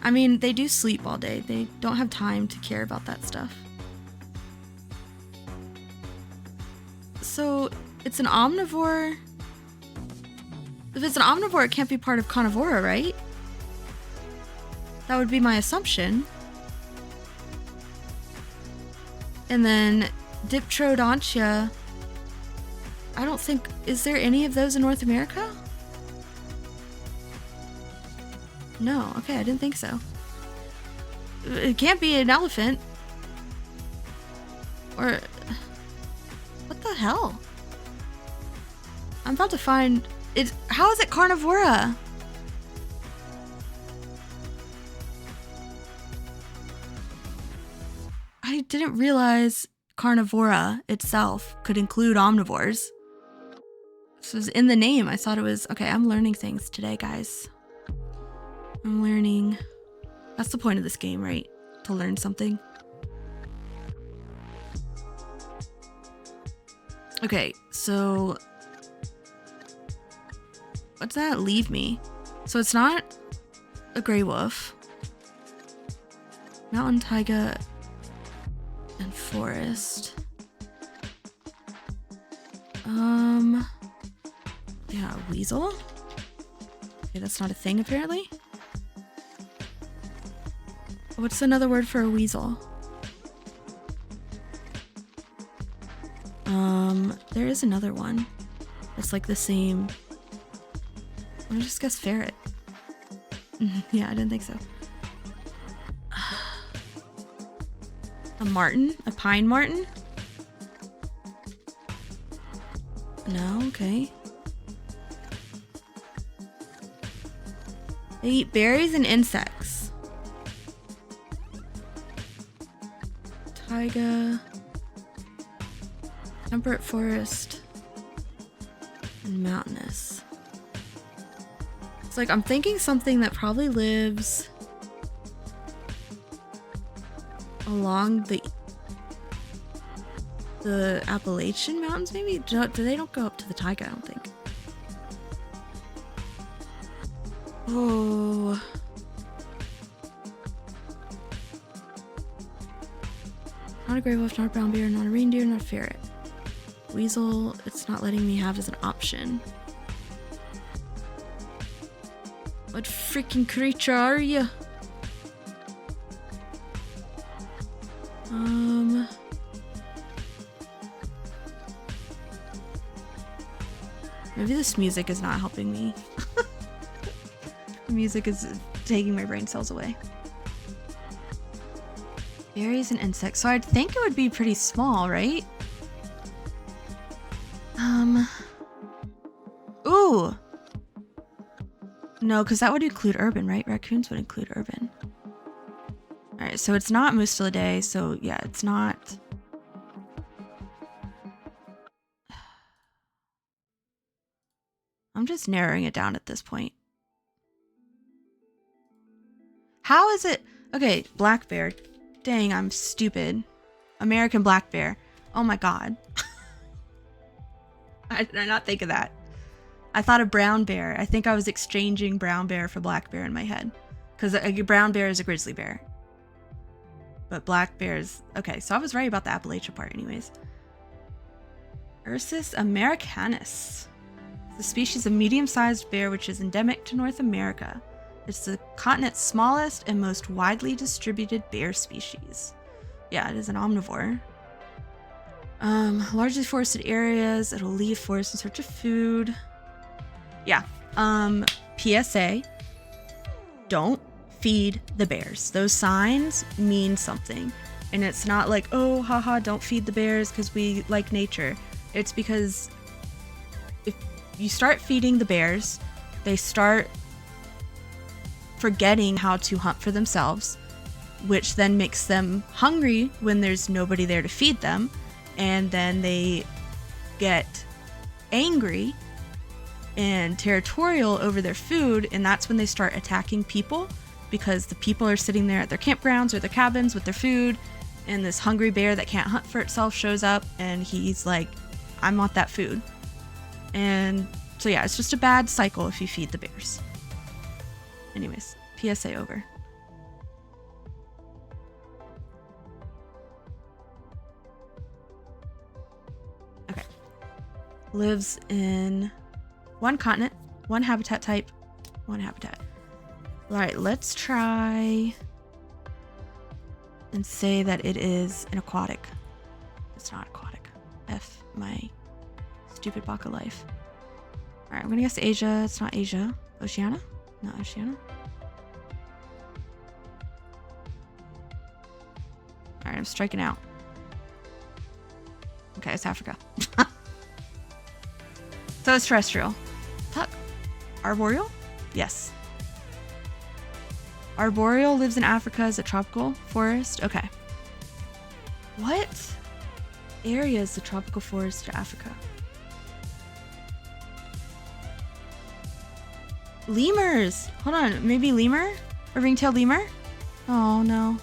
I mean, they do sleep all day. They don't have time to care about that stuff. So, it's an omnivore. If it's an omnivore, it can't be part of carnivora, right? That would be my assumption. And then Dipterodontia. I don't think... Is there any of those in North America? No. Okay, I didn't think so. It can't be an elephant. Or... What the hell? I'm about to find... How is it carnivora? I didn't realize carnivora itself could include omnivores. This was in the name. I thought it was... Okay, I'm learning things today, guys. I'm learning... That's the point of this game, right? To learn something. Okay, so... What does that leave me? So it's not a gray wolf. Mountain taiga and forest. Yeah, a weasel? Okay, that's not a thing apparently. What's another word for a weasel? There is another one. It's like the same. I'm gonna just guess ferret. Yeah, I didn't think so. A marten? A pine marten? No, okay. They eat berries and insects. Taiga. Temperate forest. And mountainous. It's like I'm thinking something that probably lives along the Appalachian Mountains, maybe? They don't go up to the taiga, I don't think. Oh. Not a gray wolf, not a brown bear, not a reindeer, not a ferret. Weasel, it's not letting me have as an option. What freaking creature are you? Maybe this music is not helping me. The music is taking my brain cells away. Berries and insects. So I'd think it would be pretty small, right? Ooh. No, because that would include urban, right? Raccoons would include urban. All right, so it's not Mustelidae, so yeah, it's not. I'm just narrowing it down at this point. How is it? Okay, black bear. Dang, I'm stupid. American black bear. Oh my god. I did not think of that. I thought of brown bear. I think I was exchanging brown bear for black bear in my head. Because a brown bear is a grizzly bear. But black bear is... Okay, so I was right about the Appalachia part anyways. Ursus americanus. It's a species of medium-sized bear which is endemic to North America. It's the continent's smallest and most widely distributed bear species. Yeah, it is an omnivore. Largely forested areas. It'll leave forests in search of food. Yeah. PSA. Don't feed the bears. Those signs mean something. And it's not like, oh, haha, don't feed the bears because we like nature. It's because if you start feeding the bears, they start forgetting how to hunt for themselves, which then makes them hungry when there's nobody there to feed them. And then they get angry and territorial over their food, and that's when they start attacking people, because the people are sitting there at their campgrounds or their cabins with their food, and this hungry bear that can't hunt for itself shows up, and he's like, I want that food. And so yeah, it's just a bad cycle if you feed the bears. Anyways, PSA over. Okay. Lives in one continent, one habitat type, one habitat. All right, let's try and say that it is an aquatic. It's not aquatic. F my stupid Baka life. All right, I'm gonna guess Asia. It's not Asia. Oceania? Not Oceania. All right, I'm striking out. Okay, it's Africa. So it's terrestrial. Fuck. Arboreal? Yes. Arboreal lives in Africa as a tropical forest. Okay. What area is the tropical forest of Africa? Lemurs! Hold on, maybe lemur? A ring-tailed lemur? Oh no.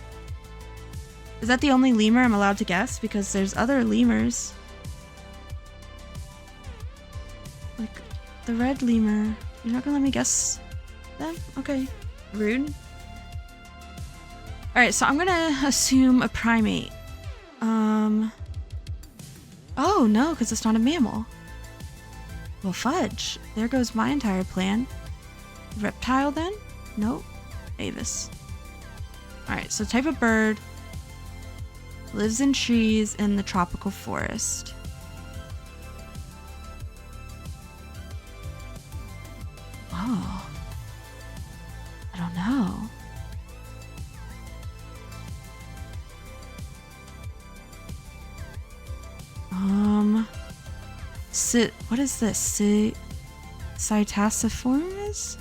Is that the only lemur I'm allowed to guess? Because there's other lemurs. Like, the red lemur. You're not gonna let me guess them? Okay. Rude. Alright, so I'm gonna assume a primate. Oh no, because it's not a mammal. Well, fudge. There goes my entire plan. Reptile then? Nope. Avis. Alright, so type of bird. Lives in trees in the tropical forest. Oh. I don't know. What is this? Psittaciformis?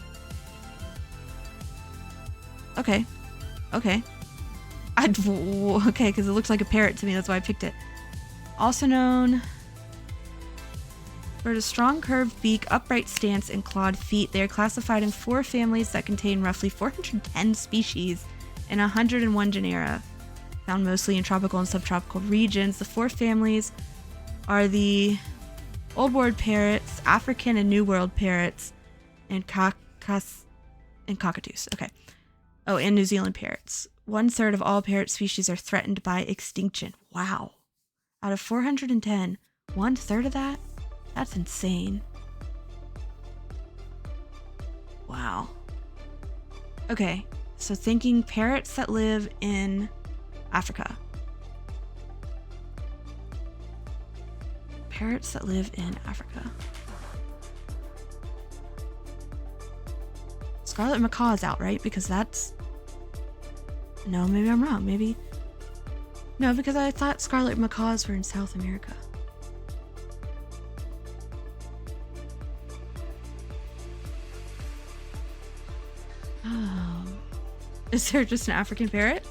Okay. Okay. Okay, because it looks like a parrot to me. That's why I picked it. Also known for a strong curved beak, upright stance, and clawed feet. They are classified in 4 families that contain roughly 410 species and 101 genera, found mostly in tropical and subtropical regions. The 4 families are the Old World parrots, African and New World parrots, and cockatoos. Okay. Oh, and New Zealand parrots. 1/3 of all parrot species are threatened by extinction. Wow. Out of 410, 1/3 of that? That's insane. Wow. Okay, so thinking parrots that live in Africa. Parrots that live in Africa. Scarlet macaw is out, right? Because that's... No, maybe I'm wrong. Maybe... No, because I thought scarlet macaws were in South America. Oh. Is there just an African parrot?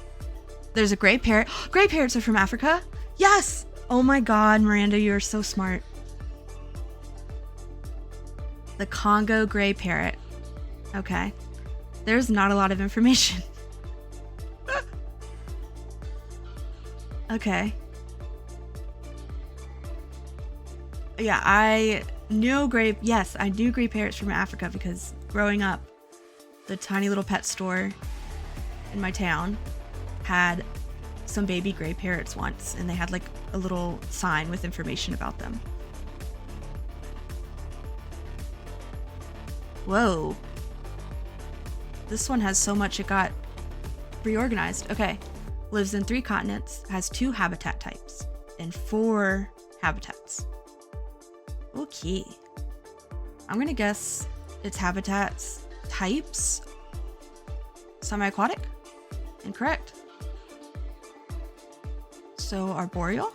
There's a gray parrot. Gray parrots are from Africa? Yes! Oh my god, Miranda, you are so smart. The Congo gray parrot. Okay. There's not a lot of information. Okay. Yeah, I knew yes, I knew gray parrots from Africa because growing up, the tiny little pet store in my town had some baby gray parrots once, and they had like a little sign with information about them. Whoa. This one has so much it got reorganized. Okay. Lives in 3 continents, has 2 habitat types, and 4 habitats. Okay. I'm gonna guess its habitats types. Semi-aquatic? Incorrect. So arboreal?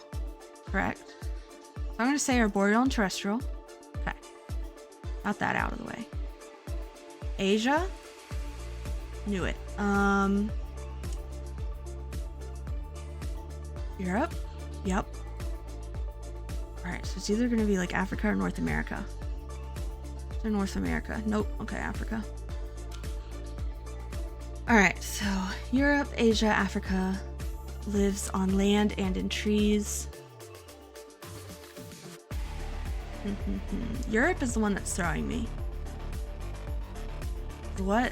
Correct. So I'm gonna say arboreal and terrestrial. Okay. Got that out of the way. Asia? Knew it. Europe? Yep. Alright, so it's either gonna be like Africa or North America. Or North America. Nope. Okay, Africa. Alright, so Europe, Asia, Africa. Lives on land and in trees. Europe is the one that's throwing me. What?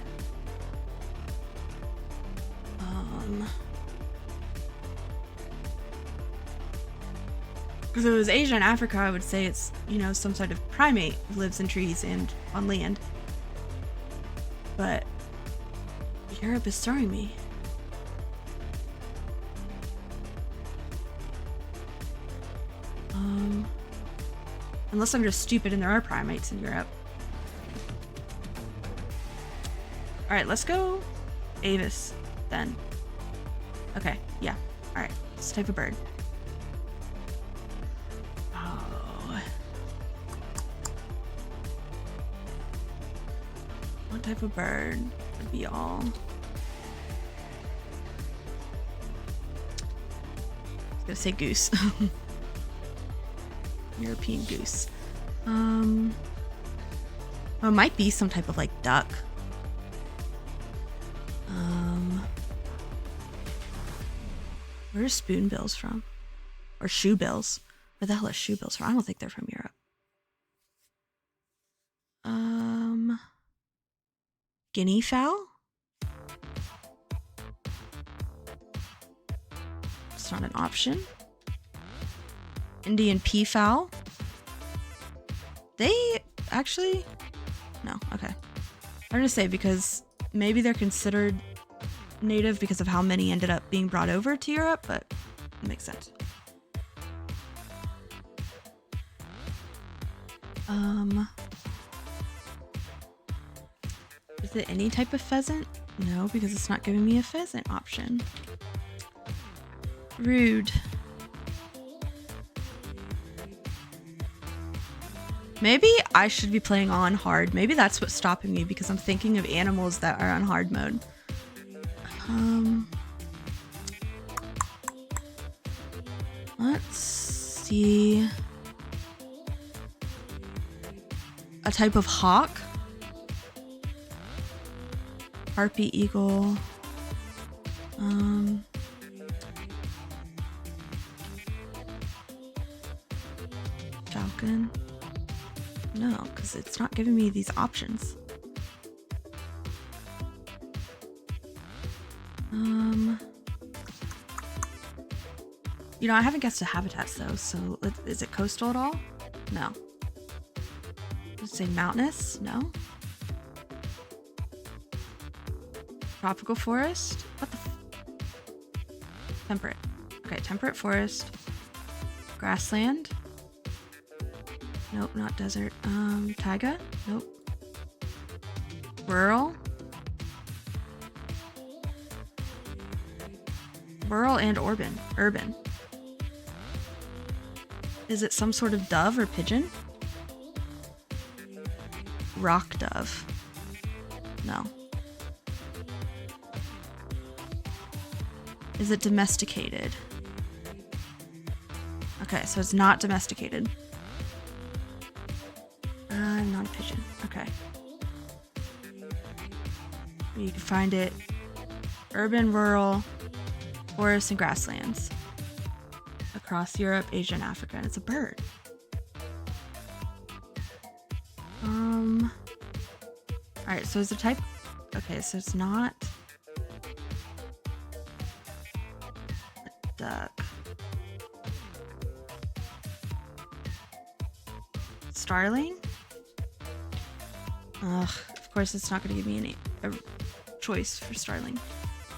Because if it was Asia and Africa, I would say it's, you know, some sort of primate who lives in trees and on land. But Europe is throwing me. Unless I'm just stupid and there are primates in Europe. Alright, let's go Avis then. Okay, yeah. Alright, this type of bird. Oh. What type of bird would be all? I was gonna say goose. European goose. Oh, it might be some type of like duck. Where's spoonbills from? Or shoebills? Where the hell are shoebills from? I don't think they're from Europe. Guinea fowl? It's not an option. Indian peafowl? They actually... No, okay. I'm gonna say because maybe they're considered native because of how many ended up being brought over to Europe, but it makes sense. Is it any type of pheasant? No, because it's not giving me a pheasant option. Rude. Maybe I should be playing on hard. Maybe that's what's stopping me because I'm thinking of animals that are on hard mode. Let's see. A type of hawk. Harpy eagle. Falcon. No, because it's not giving me these options. You know, I haven't guessed the habitats though, so is it coastal at all? No. Let's say mountainous? No. Tropical forest? What the temperate. Okay, temperate forest. Grassland? Nope, not desert. Taiga? Nope. Rural? Rural and urban. Is it some sort of dove or pigeon? Rock dove. No. Is it domesticated? Okay, so it's not domesticated. Non-pigeon. Okay. You can find it urban, rural, forests, and grasslands across Europe, Asia, and Africa. And it's a bird. Alright, so is it type... Okay, so it's not... a duck. Starling? Ugh, of course it's not going to give me a choice for starling.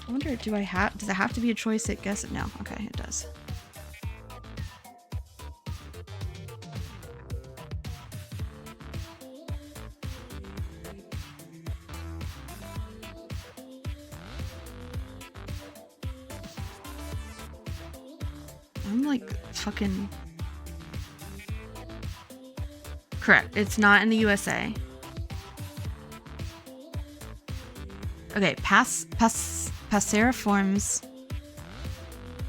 I wonder, does it have to be a choice? I guess no. Okay, it does. I'm like fucking... Correct. It's not in the USA. Okay, Passeriformes.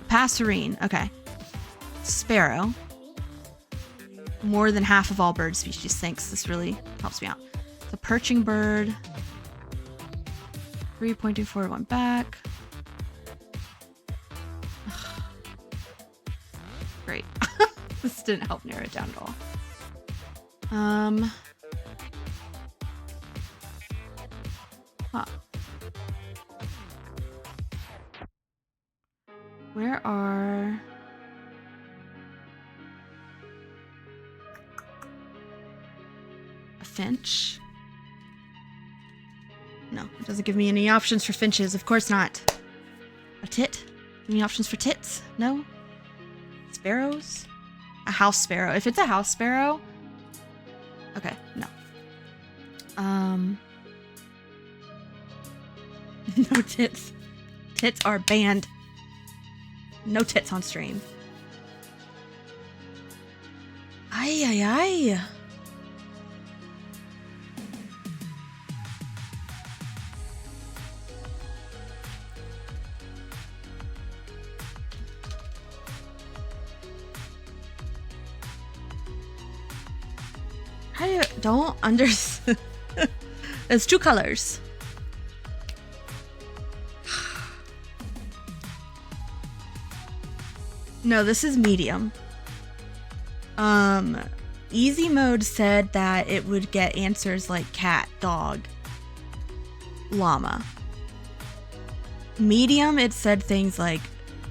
Passerine. Okay. Sparrow. More than half of all bird species. Thanks. This really helps me out. The perching bird. 3.241 back. Great. This didn't help narrow it down at all. Huh. Where are... a finch? No, it doesn't give me any options for finches. Of course not. A tit? Any options for tits? No? Sparrows? A house sparrow. If it's a house sparrow... Okay, no. No tits. Tits are banned. No tits on stream. Ay, ay, ay. I don't understand. There's two colors. No, this is medium. Easy mode said that it would get answers like cat, dog, llama. Medium, it said things like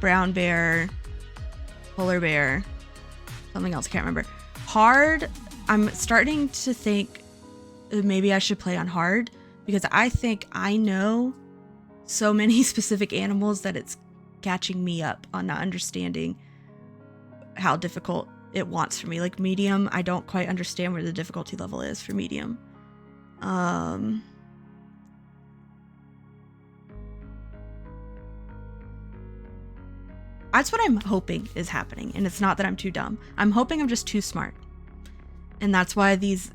brown bear, polar bear, something else, I can't remember. Hard, I'm starting to think maybe I should play on hard because I think I know so many specific animals that it's catching me up on not understanding how difficult it wants for me. Like medium, I don't quite understand where the difficulty level is for medium. That's what I'm hoping is happening, and it's not that I'm too dumb. I'm hoping I'm just too smart. And that's why these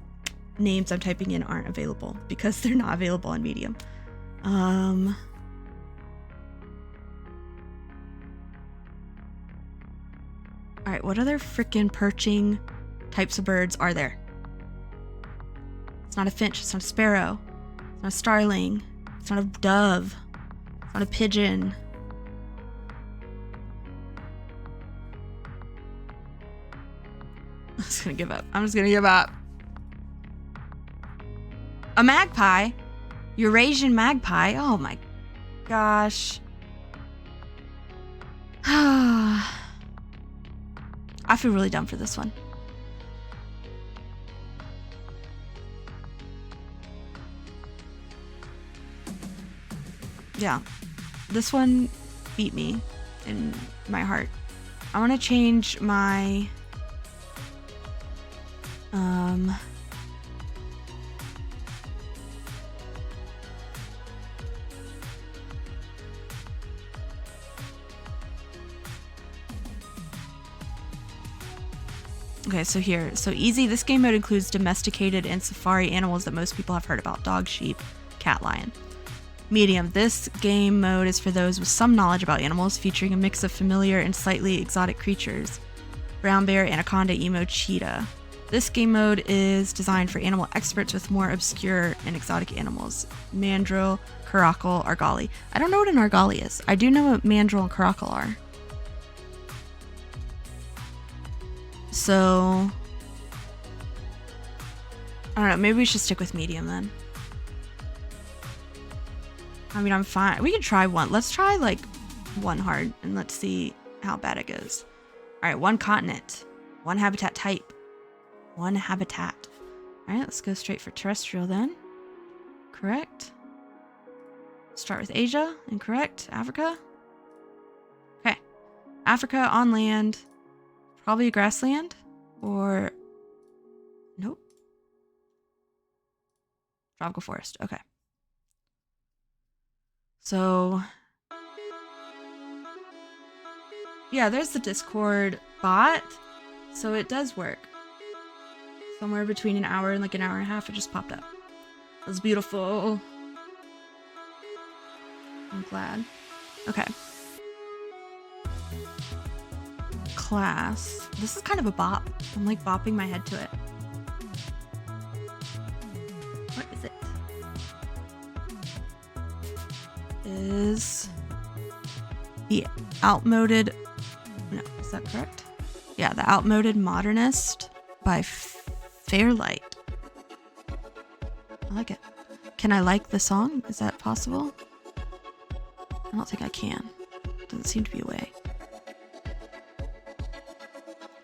names I'm typing in aren't available, because they're not available on medium. Alright, what other freaking perching types of birds are there? It's not a finch, it's not a sparrow, it's not a starling, it's not a dove, it's not a pigeon. I'm just gonna give up. I'm just gonna give up. A magpie? Eurasian magpie? Oh my gosh. I feel really dumb for this one. Yeah. This one beat me in my heart. I want to change my... Okay, so here. So easy, this game mode includes domesticated and safari animals that most people have heard about. Dog, sheep, cat, lion. Medium, this game mode is for those with some knowledge about animals, featuring a mix of familiar and slightly exotic creatures. Brown bear, anaconda, emo, cheetah. This game mode is designed for animal experts with more obscure and exotic animals. Mandrill, caracal, argali. I don't know what an argali is. I do know what mandrill and caracal are. So, I don't know, maybe we should stick with medium then. I mean, I'm fine. We can try one. Let's try like one hard and let's see how bad it goes. All right, one continent, one habitat type, one habitat. All right, let's go straight for terrestrial then. Correct. Start with Asia. Incorrect. Africa. Okay. Africa on land. Probably a grassland or nope. Tropical forest. Okay. So yeah, there's the Discord bot. So it does work. Somewhere between an hour and like an hour and a half, it just popped up. It was beautiful. I'm glad. Okay. Class. This is kind of a bop. I'm like bopping my head to it. What is it? Is the outmoded... No, is that correct? Yeah, the outmoded modernist by Fairlight. I like it. Can I like the song? Is that possible? I don't think I can. Doesn't seem to be a way.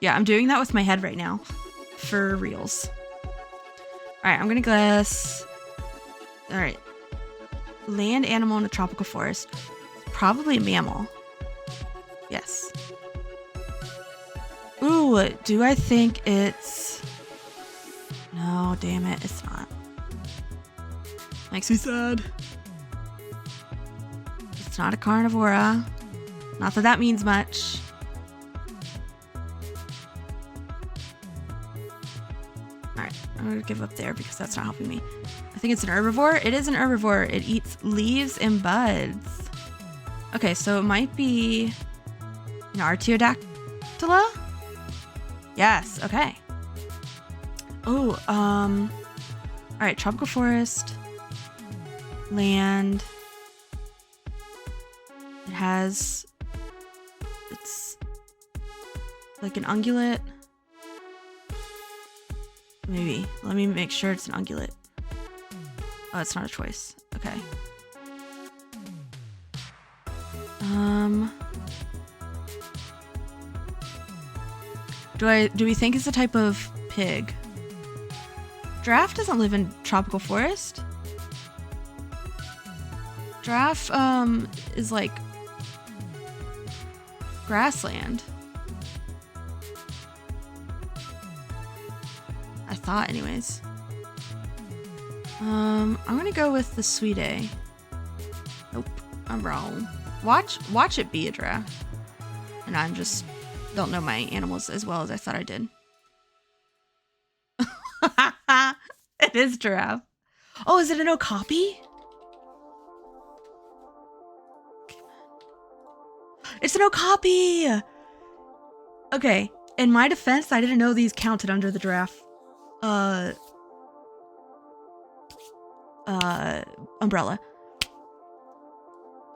Yeah, I'm doing that with my head right now. For reals. Alright, I'm gonna guess... Alright. Land animal in a tropical forest. Probably a mammal. Yes. Ooh, do I think it's... No, damn it, it's not. Makes me sad. It's not a carnivora. Not that that means much. Alright, I'm gonna give up there because that's not helping me. I think it's an herbivore. It is an herbivore. It eats leaves and buds. Okay, so it might be an Artiodactyla? Yes, okay. Oh, alright, tropical forest. Land. It has... It's like an ungulate. Maybe. Let me make sure it's an ungulate. Oh, it's not a choice. Okay. Do we think it's a type of pig? Giraffe doesn't live in tropical forest. Giraffe, is like grassland. I thought anyways. I'm gonna go with the Suidae. Nope, I'm wrong. Watch it be a giraffe. And I'm just don't know my animals as well as I thought I did. It is giraffe. Oh, is it an okapi? It's an okapi! Okay, in my defense, I didn't know these counted under the giraffe. Umbrella.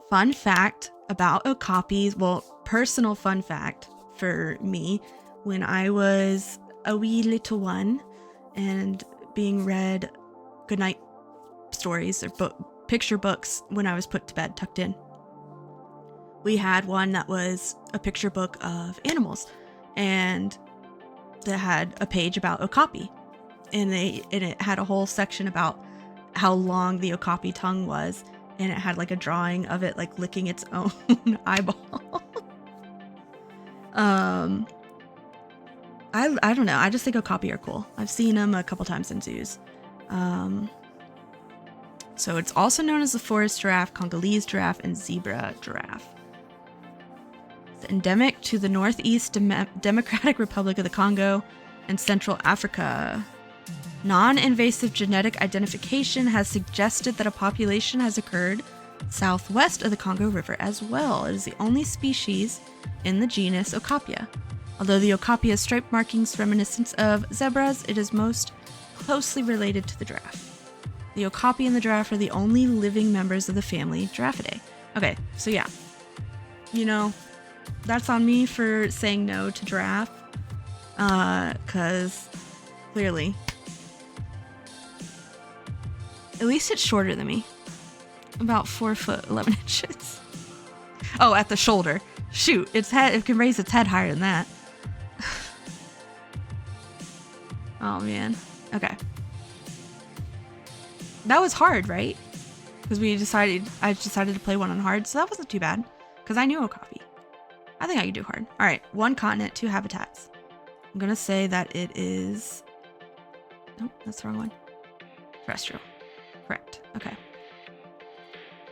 Fun fact about okapis, well, personal fun fact for me, when I was a wee little one and being read goodnight stories or picture books when I was put to bed, tucked in. We had one that was a picture book of animals and that had a page about okapi. And it had a whole section about how long the okapi tongue was, and it had like a drawing of it like licking its own eyeball. I don't know. I just think okapi are cool. I've seen them a couple times in zoos. So it's also known as the forest giraffe, Congolese giraffe, and zebra giraffe. It's endemic to the Northeast Democratic Republic of the Congo, in Central Africa. Non-invasive genetic identification has suggested that a population has occurred southwest of the Congo River as well. It is the only species in the genus Okapia. Although the Okapia's stripe markings reminiscent of zebras, it is most closely related to the giraffe. The Okapi and the giraffe are the only living members of the family Giraffidae. Okay, so yeah. You know, that's on me for saying no to giraffe. Because clearly. At least it's shorter than me. About 4 foot 11 inches. Oh, at the shoulder. Shoot, its head, it can raise its head higher than that. Oh man. Okay. That was hard, right? Because I decided to play one on hard, so that wasn't too bad. Because I knew Okapi. I think I could do hard. Alright, 1 continent, 2 habitats. I'm gonna say that it is... Nope, that's the wrong one. Terrestrial. Correct. Okay.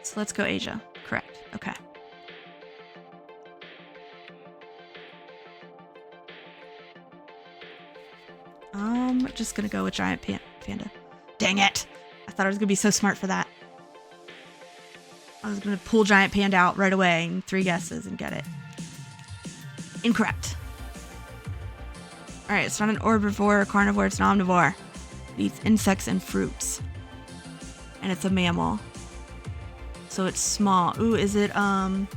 So let's go Asia. Correct. Okay. Just gonna go with giant panda. Dang it! I thought I was gonna be so smart for that. I was gonna pull giant panda out right away in 3 guesses and get it. Incorrect. Alright, it's not an herbivore or carnivore, it's an omnivore. It eats insects and fruits. And it's a mammal. So it's small. Ooh, is it, a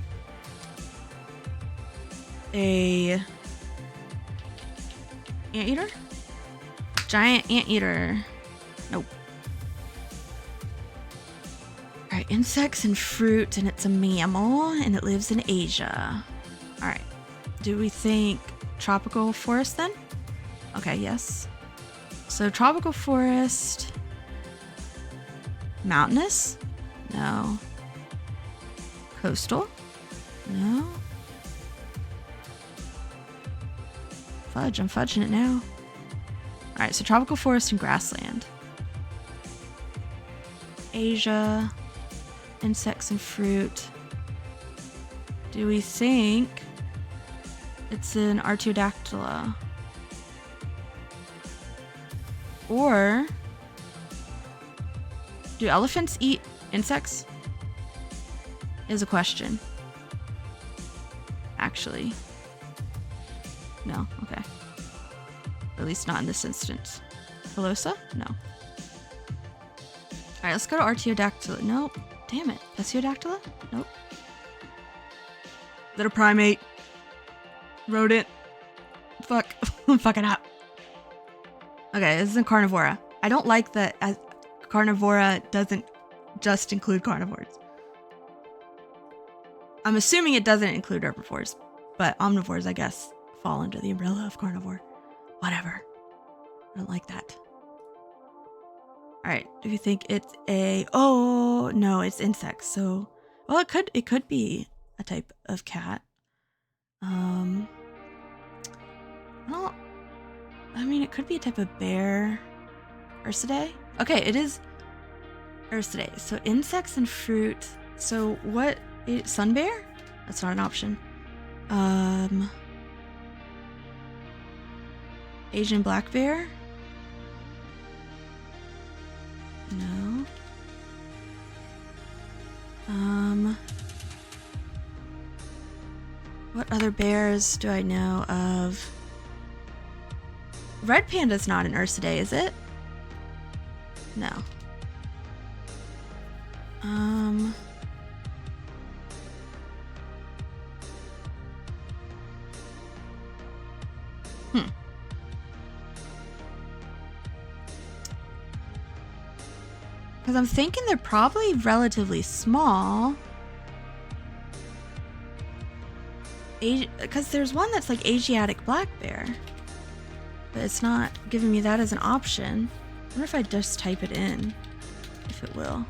anteater? Giant anteater. Nope. Alright, insects and fruit, and it's a mammal, and it lives in Asia. Alright. Do we think tropical forest then? Okay, yes. So tropical forest. Mountainous? No. Coastal? No. Fudge, I'm fudging it now. Alright, so tropical forest and grassland. Asia. Insects and fruit. Do we think it's an Artiodactyla? Or do elephants eat insects? Is a question. Actually. No, okay. At least not in this instance. Pelosa? No. Alright, let's go to Artiodactyla. Nope. Damn it. Pesiodactyla? Nope. Is that a primate? Rodent? Fuck. I'm fucking up. Okay, this is a carnivora. I don't like that carnivora doesn't just include carnivores. I'm assuming it doesn't include herbivores, but omnivores, I guess, fall under the umbrella of carnivore. Whatever. I don't like that. Alright, do you think it's a... Oh, no, it's insects, so... Well, it could be a type of cat. Well, I mean, it could be a type of bear. Ursidae? Okay, it is Ursidae. So insects and fruit. So what... Sun bear? That's not an option. Asian black bear? No. What other bears do I know of? Red panda's not an Ursidae, is it? No. Because I'm thinking they're probably relatively small. Because there's one that's like Asiatic black bear. But it's not giving me that as an option. I wonder if I just type it in. If it will.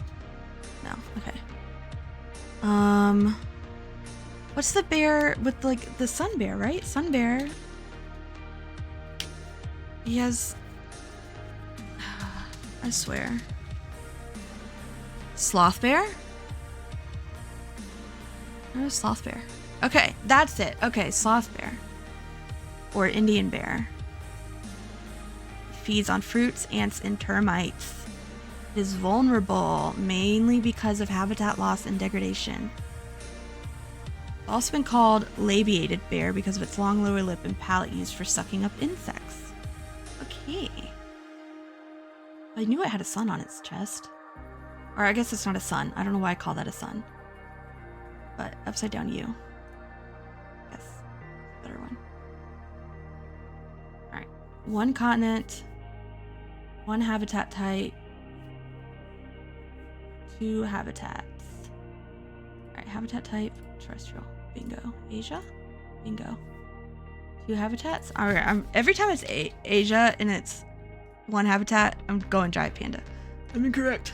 No, okay. What's the bear with like the sun bear, right? Sun bear. He has... I swear. Sloth bear? Where's sloth bear? Okay, that's it. Okay, sloth bear. Or Indian bear. feeds on fruits, ants, and termites. It is vulnerable, mainly because of habitat loss and degradation. It's also been called labiated bear because of its long lower lip and palate used for sucking up insects. Okay. I knew it had a sun on its chest. Or I guess it's not a sun. I don't know why I call that a sun. But upside down U. Yes. Better one. Alright. One continent. One habitat type. 2 habitats. Alright, habitat type. Terrestrial. Bingo. Asia? Bingo. 2 habitats? Alright, every time it's Asia and it's one habitat, I'm going giant panda. I'm incorrect.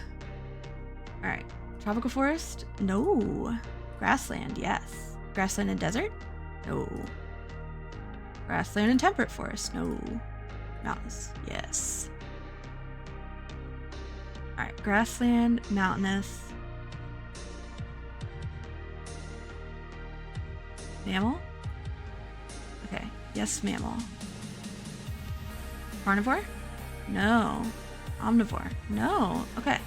Alright. Tropical forest? No. Grassland, yes. Grassland and desert? No. Grassland and temperate forest? No. Mountains? Yes. Alright, grassland, mountainous. Mammal? Okay, yes, mammal. Carnivore? No. Omnivore? No. Okay.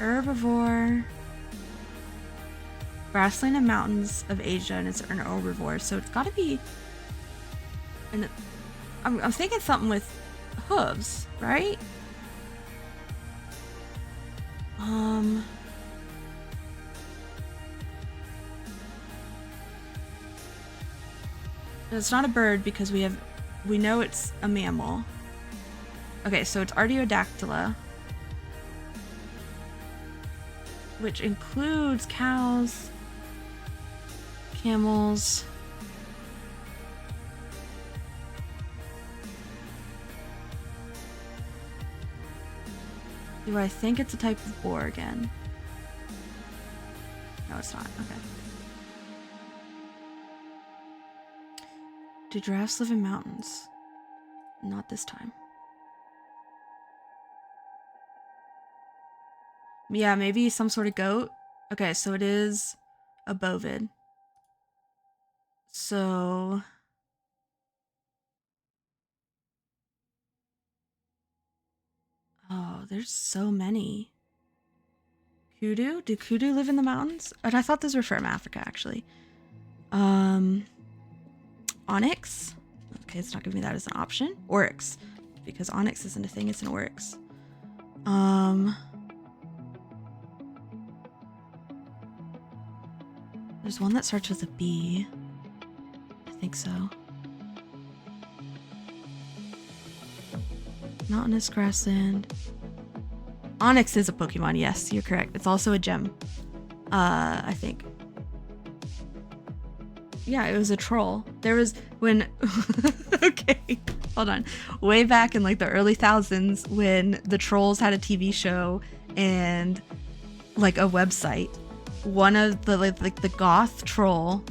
Herbivore. Grassland and mountains of Asia, and it's an herbivore, so it's gotta be... And I'm thinking something with hooves, right? It's not a bird because we know it's a mammal. Okay, so it's Artiodactyla, which includes cows, camels, do I think it's a type of boar again? No, it's not. Okay. Do giraffes live in mountains? Not this time. Yeah, maybe some sort of goat. Okay, so it is a bovid. So... Oh, there's so many. Kudu? Do kudu live in the mountains? And I thought those were from Africa, actually. Onyx? Okay, it's not giving me that as an option. Oryx. Because onyx isn't a thing, it's an oryx. There's one that starts with a B. I think so. Mountainous grassland. Onyx is a Pokemon, yes, you're correct. It's also a gem. I think. Yeah, it was a troll. There was when okay, hold on. Way back in like the early thousands when the Trolls had a TV show and like a website. One of the like the goth troll,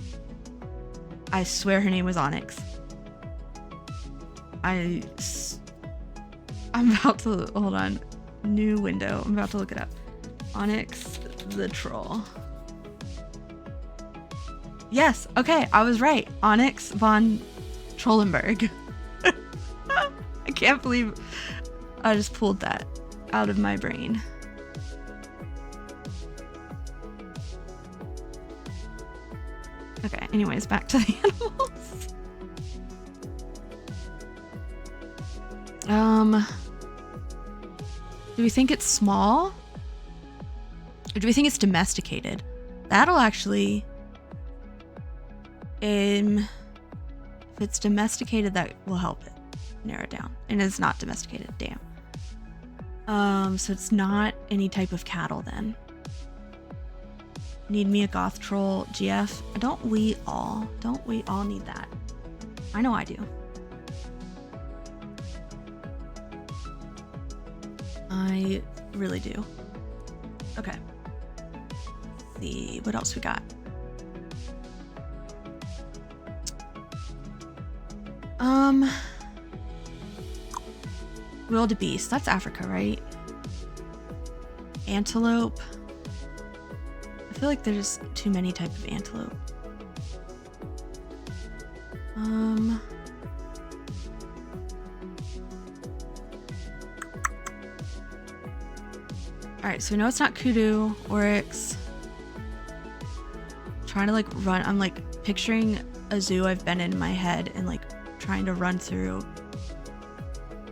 I swear her name was Onyx. I'm about to hold on. New window. I'm about to look it up. Onyx the troll. Yes, okay, I was right. Onyx von Trollenberg. I can't believe I just pulled that out of my brain. Okay, anyways, back to the animals. Do we think it's small? Or do we think it's domesticated? That'll actually... if it's domesticated, that will help it narrow it down. And it's not domesticated, damn. So it's not any type of cattle then. Need me a goth troll, GF. Don't we all need that? I know I do. I really do. Okay. Let's see what else we got. Wildebeest, that's Africa, right? Antelope. I feel like there's too many type of antelope. Alright, so we know it's not Kudu, Oryx. Trying to like run, I'm like picturing a zoo I've been in my head and like trying to run through.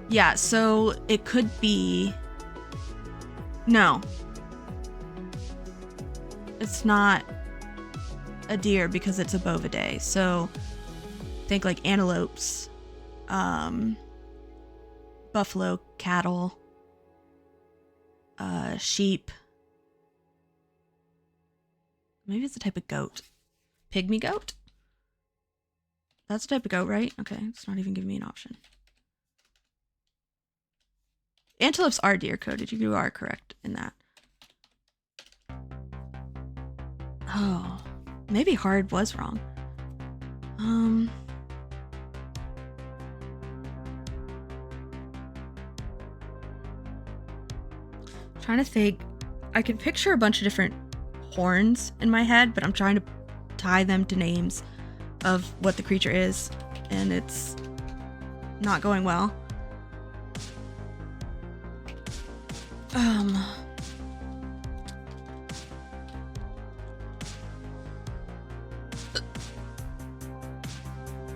Yeah, so it could be, no. It's not a deer because it's a bovidae. So think like antelopes, buffalo, cattle, sheep. Maybe it's a type of goat. Pygmy goat? That's a type of goat, right? Okay, it's not even giving me an option. Antelopes are deer coded. You are correct in that. Oh, maybe hard was wrong. Trying to think. I can picture a bunch of different horns in my head, but I'm trying to tie them to names of what the creature is, and it's not going well.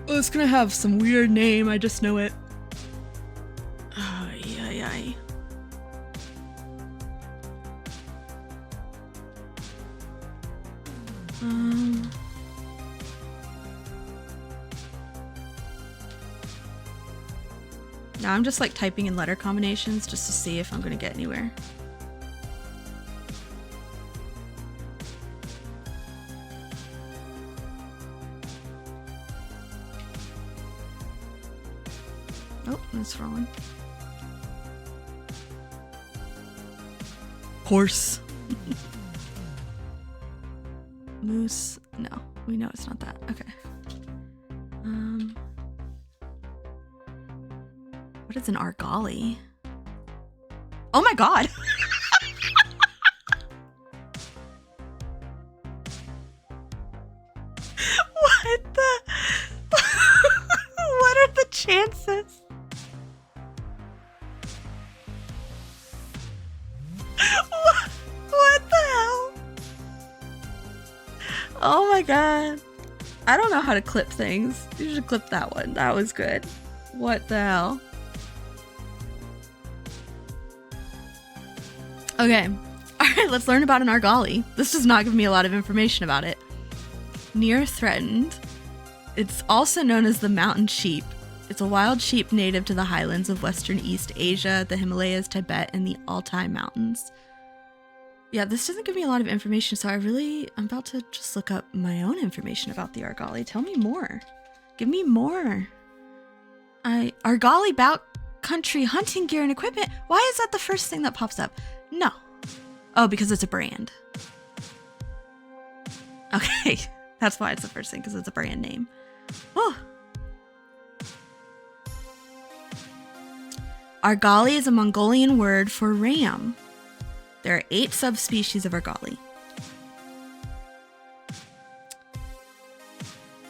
Oh, it's gonna have some weird name, I just know it. Oh, yeah. Now I'm just like typing in letter combinations just to see if I'm gonna get anywhere. Oh, that's wrong. Horse. Moose. No, we know it's not that. Okay. What is an argali? Oh my god! What the? What are the chances? What the hell? Oh my god. I don't know how to clip things. You should clip that one. That was good. What the hell? Okay. Alright, let's learn about an argali. This does not give me a lot of information about it. Near threatened. It's also known as the mountain sheep. It's a wild sheep native to the highlands of Western East Asia, the Himalayas, Tibet, and the Altai Mountains. Yeah, this doesn't give me a lot of information, so I'm about to just look up my own information about the argali. Tell me more. Give me more. Argali bout country hunting gear and equipment. Why is that the first thing that pops up? No. Oh, because it's a brand. Okay, that's why it's the first thing, because it's a brand name. Oh. Argali is a Mongolian word for ram. There are 8 subspecies of argali.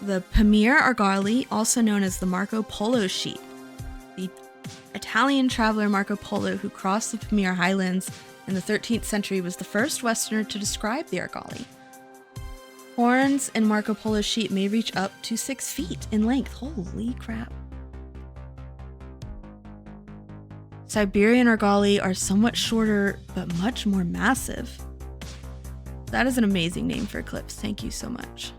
The Pamir argali, also known as the Marco Polo sheep. The Italian traveler Marco Polo, who crossed the Pamir highlands in the 13th century, was the first Westerner to describe the argali. Horns in Marco Polo sheep may reach up to 6 feet in length. Holy crap. Siberian argali are somewhat shorter, but much more massive. That is an amazing name for Eclipse. Thank you so much.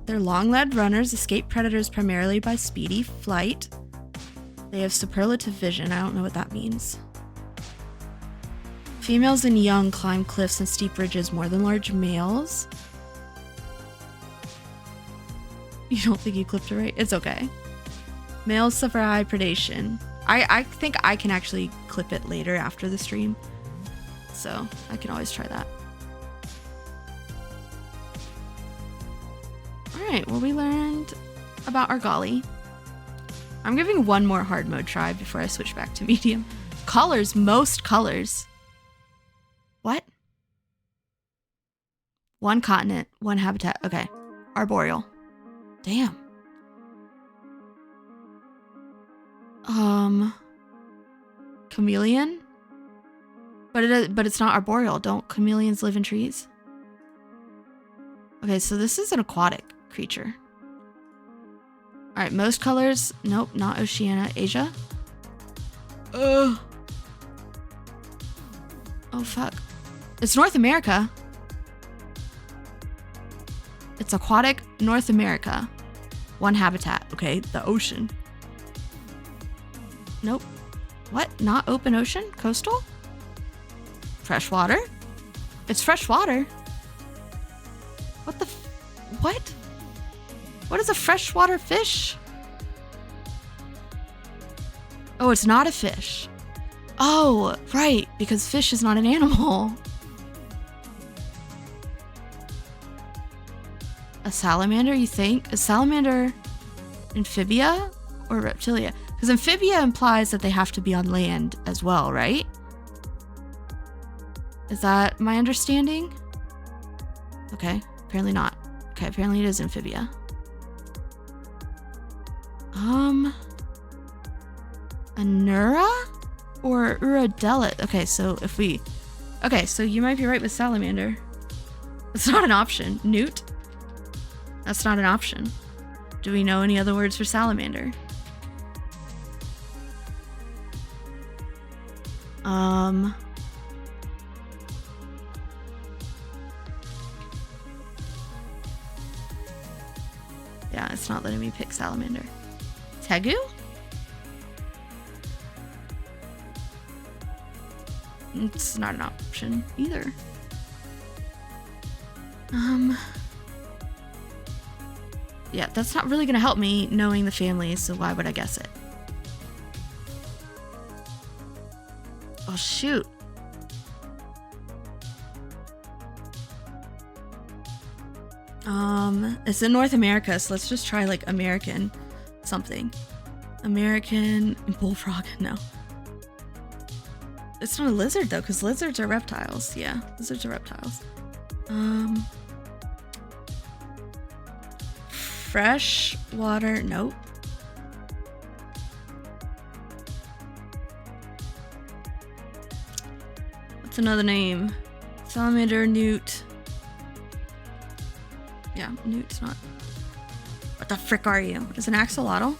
They're long-legged runners, escape predators primarily by speedy flight. They have superlative vision. I don't know what that means. Females and young climb cliffs and steep ridges more than large males. You don't think you clipped it right? It's okay. Males suffer high predation. I think I can actually clip it later after the stream, so I can always try that. Alright, well, we learned about argali. I'm giving one more hard mode try before I switch back to medium. Colors, most colors. What? One continent, one habitat. Okay. Arboreal. Damn. Chameleon? But it's not arboreal. Don't chameleons live in trees? Okay, so this is an aquatic creature. All right, most colors. Nope, not Oceania. Asia? Oh, fuck. It's North America. It's aquatic North America. One habitat. Okay, the ocean. Nope. What? Not open ocean? Coastal? Freshwater? It's freshwater. What the what? What is a freshwater fish? Oh, it's not a fish. Oh, right, because fish is not an animal. A salamander, you think? Is salamander amphibia or reptilia? Because amphibia implies that they have to be on land as well, right? Is that my understanding? Okay, apparently not. Okay, apparently it is amphibia. Anura or Uradelit? Okay, so if we... Okay, so you might be right with salamander. It's not an option. Newt? That's not an option. Do we know any other words for salamander? Yeah, it's not letting me pick salamander. Tegu? It's not an option either. Yeah, that's not really gonna help me knowing the families, so why would I guess it? Oh, shoot. It's in North America, so let's just try like American something. American bullfrog, no. It's not a lizard though, because lizards are reptiles. Yeah, lizards are reptiles. Fresh water, nope. What's another name? Salamander, newt. Yeah, newt's not. What the frick are you? Is an axolotl?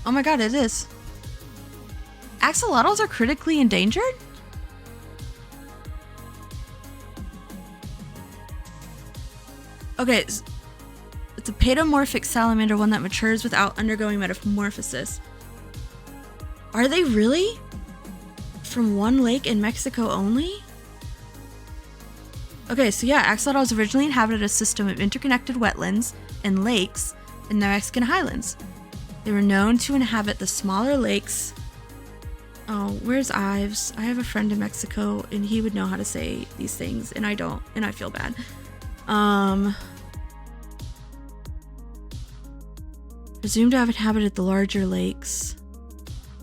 Oh my god, it is. Axolotls are critically endangered? Okay, it's a paedomorphic salamander, one that matures without undergoing metamorphosis. Are they really? From one lake in Mexico only? Okay, so yeah, axolotls originally inhabited a system of interconnected wetlands and lakes in the Mexican highlands. They were known to inhabit the smaller lakes. Oh, where's Ives? I have a friend in Mexico and he would know how to say these things and I don't, and I feel bad. Presumed to have inhabited the larger lakes.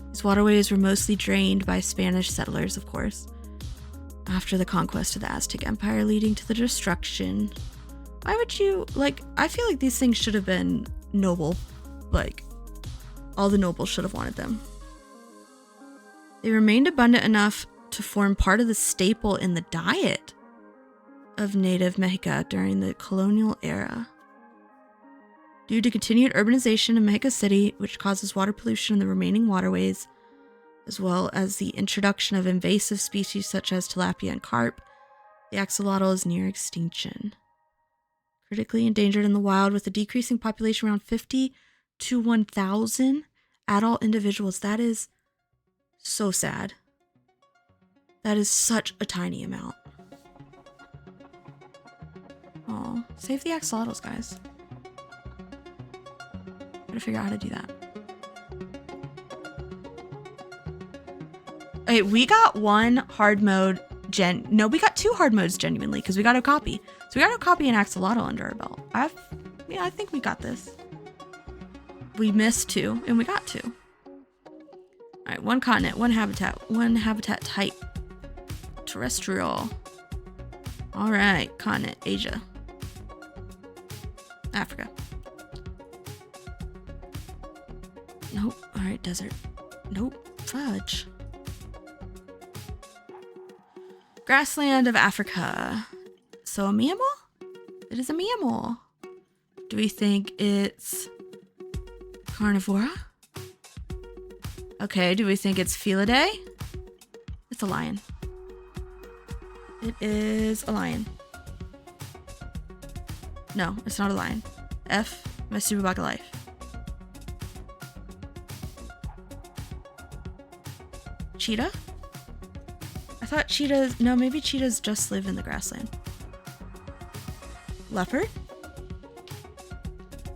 These waterways were mostly drained by Spanish settlers, of course, after the conquest of the Aztec Empire, leading to the destruction. Why would you, like, I feel like these things should have been noble. Like, all the nobles should have wanted them. They remained abundant enough to form part of the staple in the diet of native Mexica during the colonial era. Due to continued urbanization in Mexico City, which causes water pollution in the remaining waterways, as well as the introduction of invasive species such as tilapia and carp, the axolotl is near extinction. Critically endangered in the wild with a decreasing population around 50 to 1,000 adult individuals. That is so sad. That is such a tiny amount. Oh, save the axolotls, guys. Gotta figure out how to do that. Okay, we got one hard mode no, we got two hard modes genuinely because we got a copy. So we got a copy and axolotl under our belt. I think we got this. We missed two and we got two. All right, one continent, one habitat type. Terrestrial. All right, continent, Asia. Africa. Nope. All right, desert. Nope. Fudge. Grassland of Africa. So a mammal? It is a mammal. Do we think it's carnivora? Okay, do we think it's Felidae? It's a lion. It is a lion. No, it's not a lion. F, my super bug of life. Cheetah? I thought cheetahs... No, maybe cheetahs just live in the grassland. Leopard?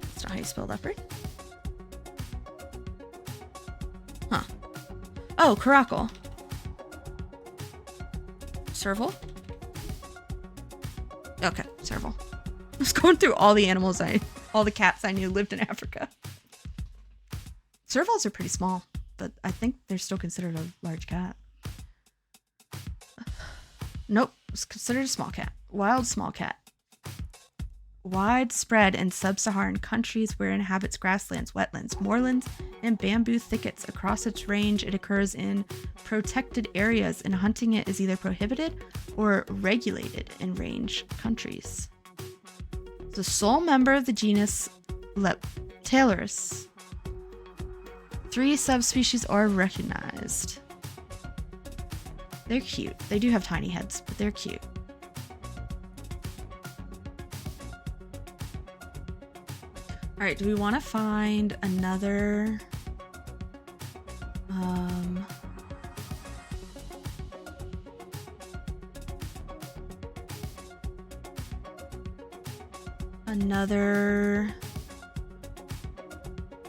That's not how you spell leopard. Huh. Oh, caracal. Serval? Okay, serval. I was going through all the animals all the cats I knew lived in Africa. Servals are pretty small, but I think they're still considered a large cat. Nope, it's considered a small cat. Wild small cat. Widespread in sub-Saharan countries where it inhabits grasslands, wetlands, moorlands, and bamboo thickets. Across its range, it occurs in protected areas, and hunting it is either prohibited or regulated in range countries. It's the sole member of the genus Leptailurus. 3 subspecies are recognized. They're cute. They do have tiny heads, but they're cute. All right, do we want to find another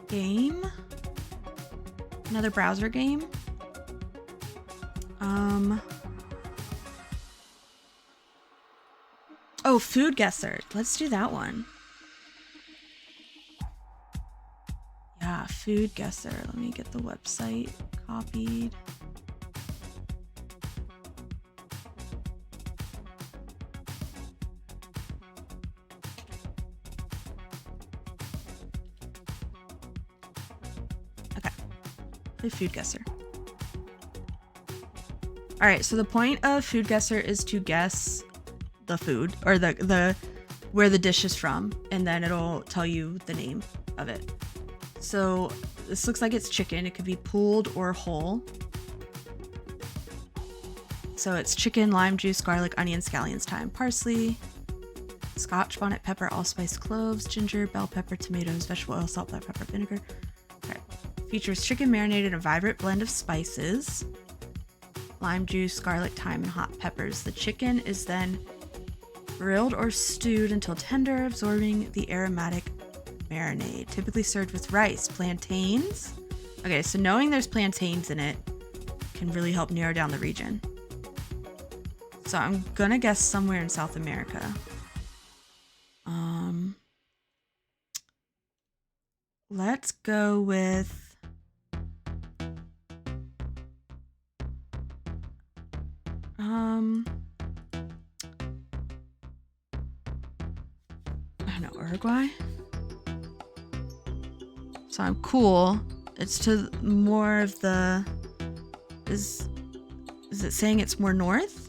game? Another browser game? Oh, Food Guesser. Let's do that one. Yeah, Food Guesser. Let me get the website copied. Okay. Play Food Guesser. All right, so the point of Food Guesser is to guess the food or the where the dish is from, and then it'll tell you the name of it. So this looks like it's chicken. It could be pulled or whole. So it's chicken, lime juice, garlic, onion, scallions, thyme, parsley, scotch bonnet pepper, allspice, cloves, ginger, bell pepper, tomatoes, vegetable oil, salt, black pepper, vinegar. Okay. Features chicken marinated in a vibrant blend of spices, lime juice, garlic, thyme, and hot peppers. The chicken is then grilled or stewed until tender, absorbing the aromatic marinade. Typically served with rice. Plantains. Okay, so knowing there's plantains in it can really help narrow down the region. So I'm gonna guess somewhere in South America. Let's go with I don't know, Uruguay? So I'm cool. It's to more of the... Is it saying it's more north?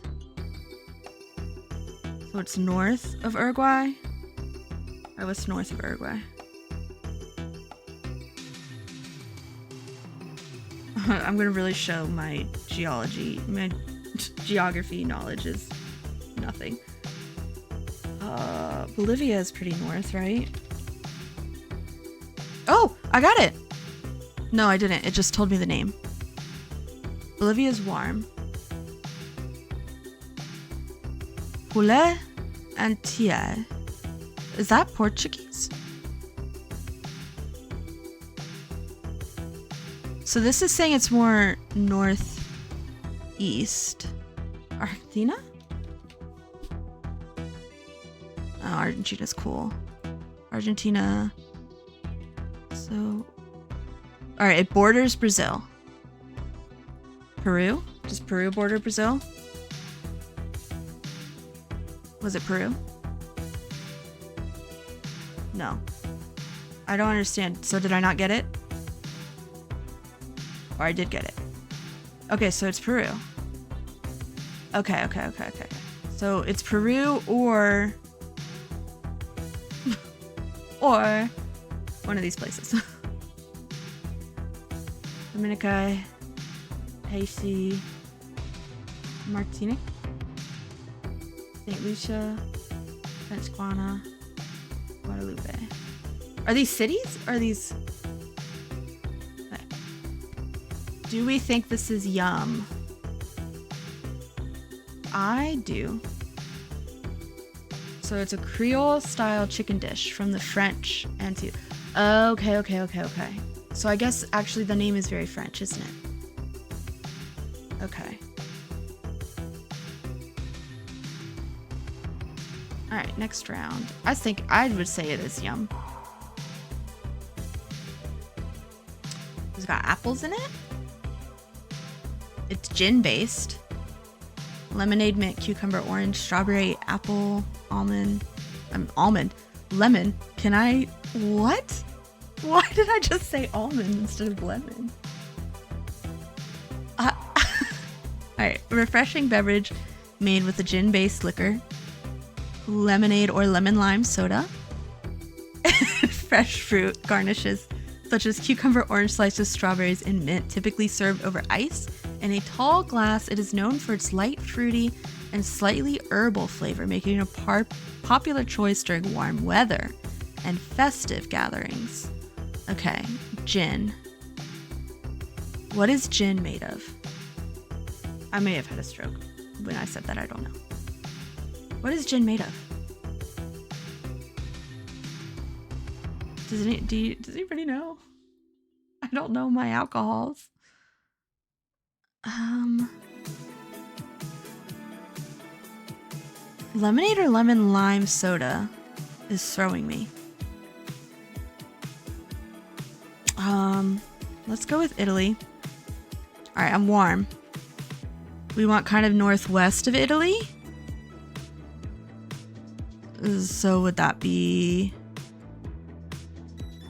So it's north of Uruguay? Or what's north of Uruguay? I'm gonna really show my geography knowledge is nothing. Bolivia is pretty north, right? Oh, I got it. No, I didn't. It just told me the name. Bolivia is warm. Pule Antia. Is that Portuguese? So this is saying it's more northeast. Argentina? Oh, Argentina's cool. Argentina. So, all right, it borders Brazil. Peru? Does Peru border Brazil? Was it Peru? No. I don't understand. So did I not get it? Or I did get it. Okay, so it's Peru. Okay. So it's Peru or or one of these places. Dominica, Haiti, Martinique, St. Lucia, French Guiana, Guadalupe. Are these cities? Or are these... Okay. Do we think this is yum? I do. So it's a Creole-style chicken dish from the French Antilles. Okay. So I guess actually the name is very French, isn't it? Okay. All right, next round. I think I would say it is yum. It's got apples in it. It's gin-based. Lemonade, mint, cucumber, orange, strawberry, apple, almond. Lemon. Can I... What? Why did I just say almond instead of lemon? Alright, refreshing beverage made with a gin-based liquor. Lemonade or lemon lime soda. Fresh fruit garnishes such as cucumber, orange slices, strawberries, and mint, typically served over ice. In a tall glass, it is known for its light, fruity, and slightly herbal flavor, making it a popular choice during warm weather and festive gatherings. Okay, gin. What is gin made of? I may have had a stroke when I said that, I don't know. What is gin made of? Does anybody know? I don't know my alcohols. Lemonade or lemon lime soda is throwing me. Let's go with Italy. All right, I'm warm. We want kind of northwest of Italy. So would that be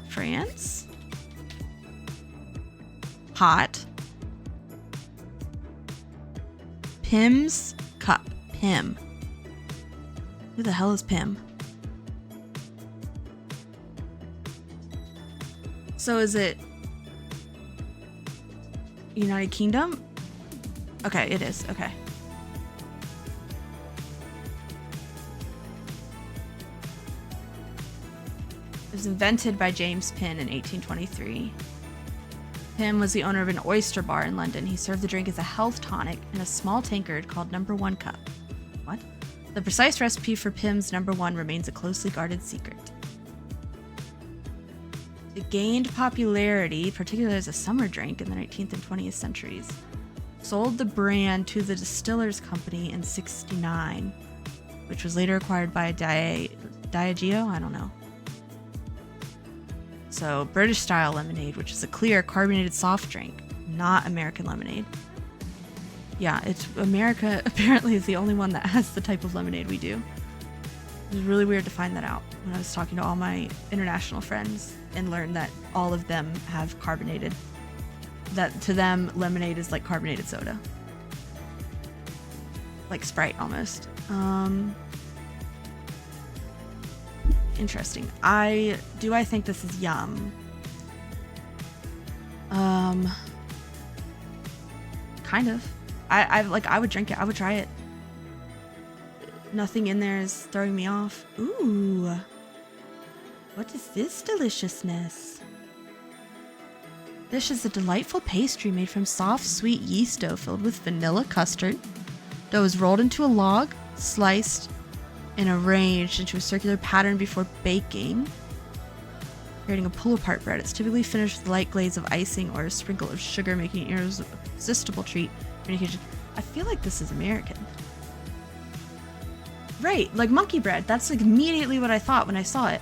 France? Hot. Pim's Cup. Pim. Who the hell is Pim? So is it United Kingdom? Okay, it is. Okay. It was invented by James Pim in 1823. Pim was the owner of an oyster bar in London. He served the drink as a health tonic in a small tankard called Number One Cup. What? The precise recipe for Pim's Number One remains a closely guarded secret. It gained popularity, particularly as a summer drink in the 19th and 20th centuries. Sold the brand to the Distillers Company in '69, which was later acquired by Diageo? I don't know. So, British style lemonade, which is a clear carbonated soft drink, not American lemonade. Yeah, it's America apparently is the only one that has the type of lemonade we do. It was really weird to find that out when I was talking to all my international friends and learned that all of them have carbonated. That to them, lemonade is like carbonated soda. Like Sprite almost. Interesting. I think this is yum. Kind of. I would drink it. I would try it. Nothing in there is throwing me off. Ooh. What is this deliciousness? This is a delightful pastry made from soft, sweet yeast dough filled with vanilla custard. Dough is rolled into a log, sliced, and arranged into a circular pattern before baking, creating a pull-apart bread. It's typically finished with a light glaze of icing or a sprinkle of sugar, making it an irresistible treat. I feel like this is American. Right, like monkey bread. That's like immediately what I thought when I saw it.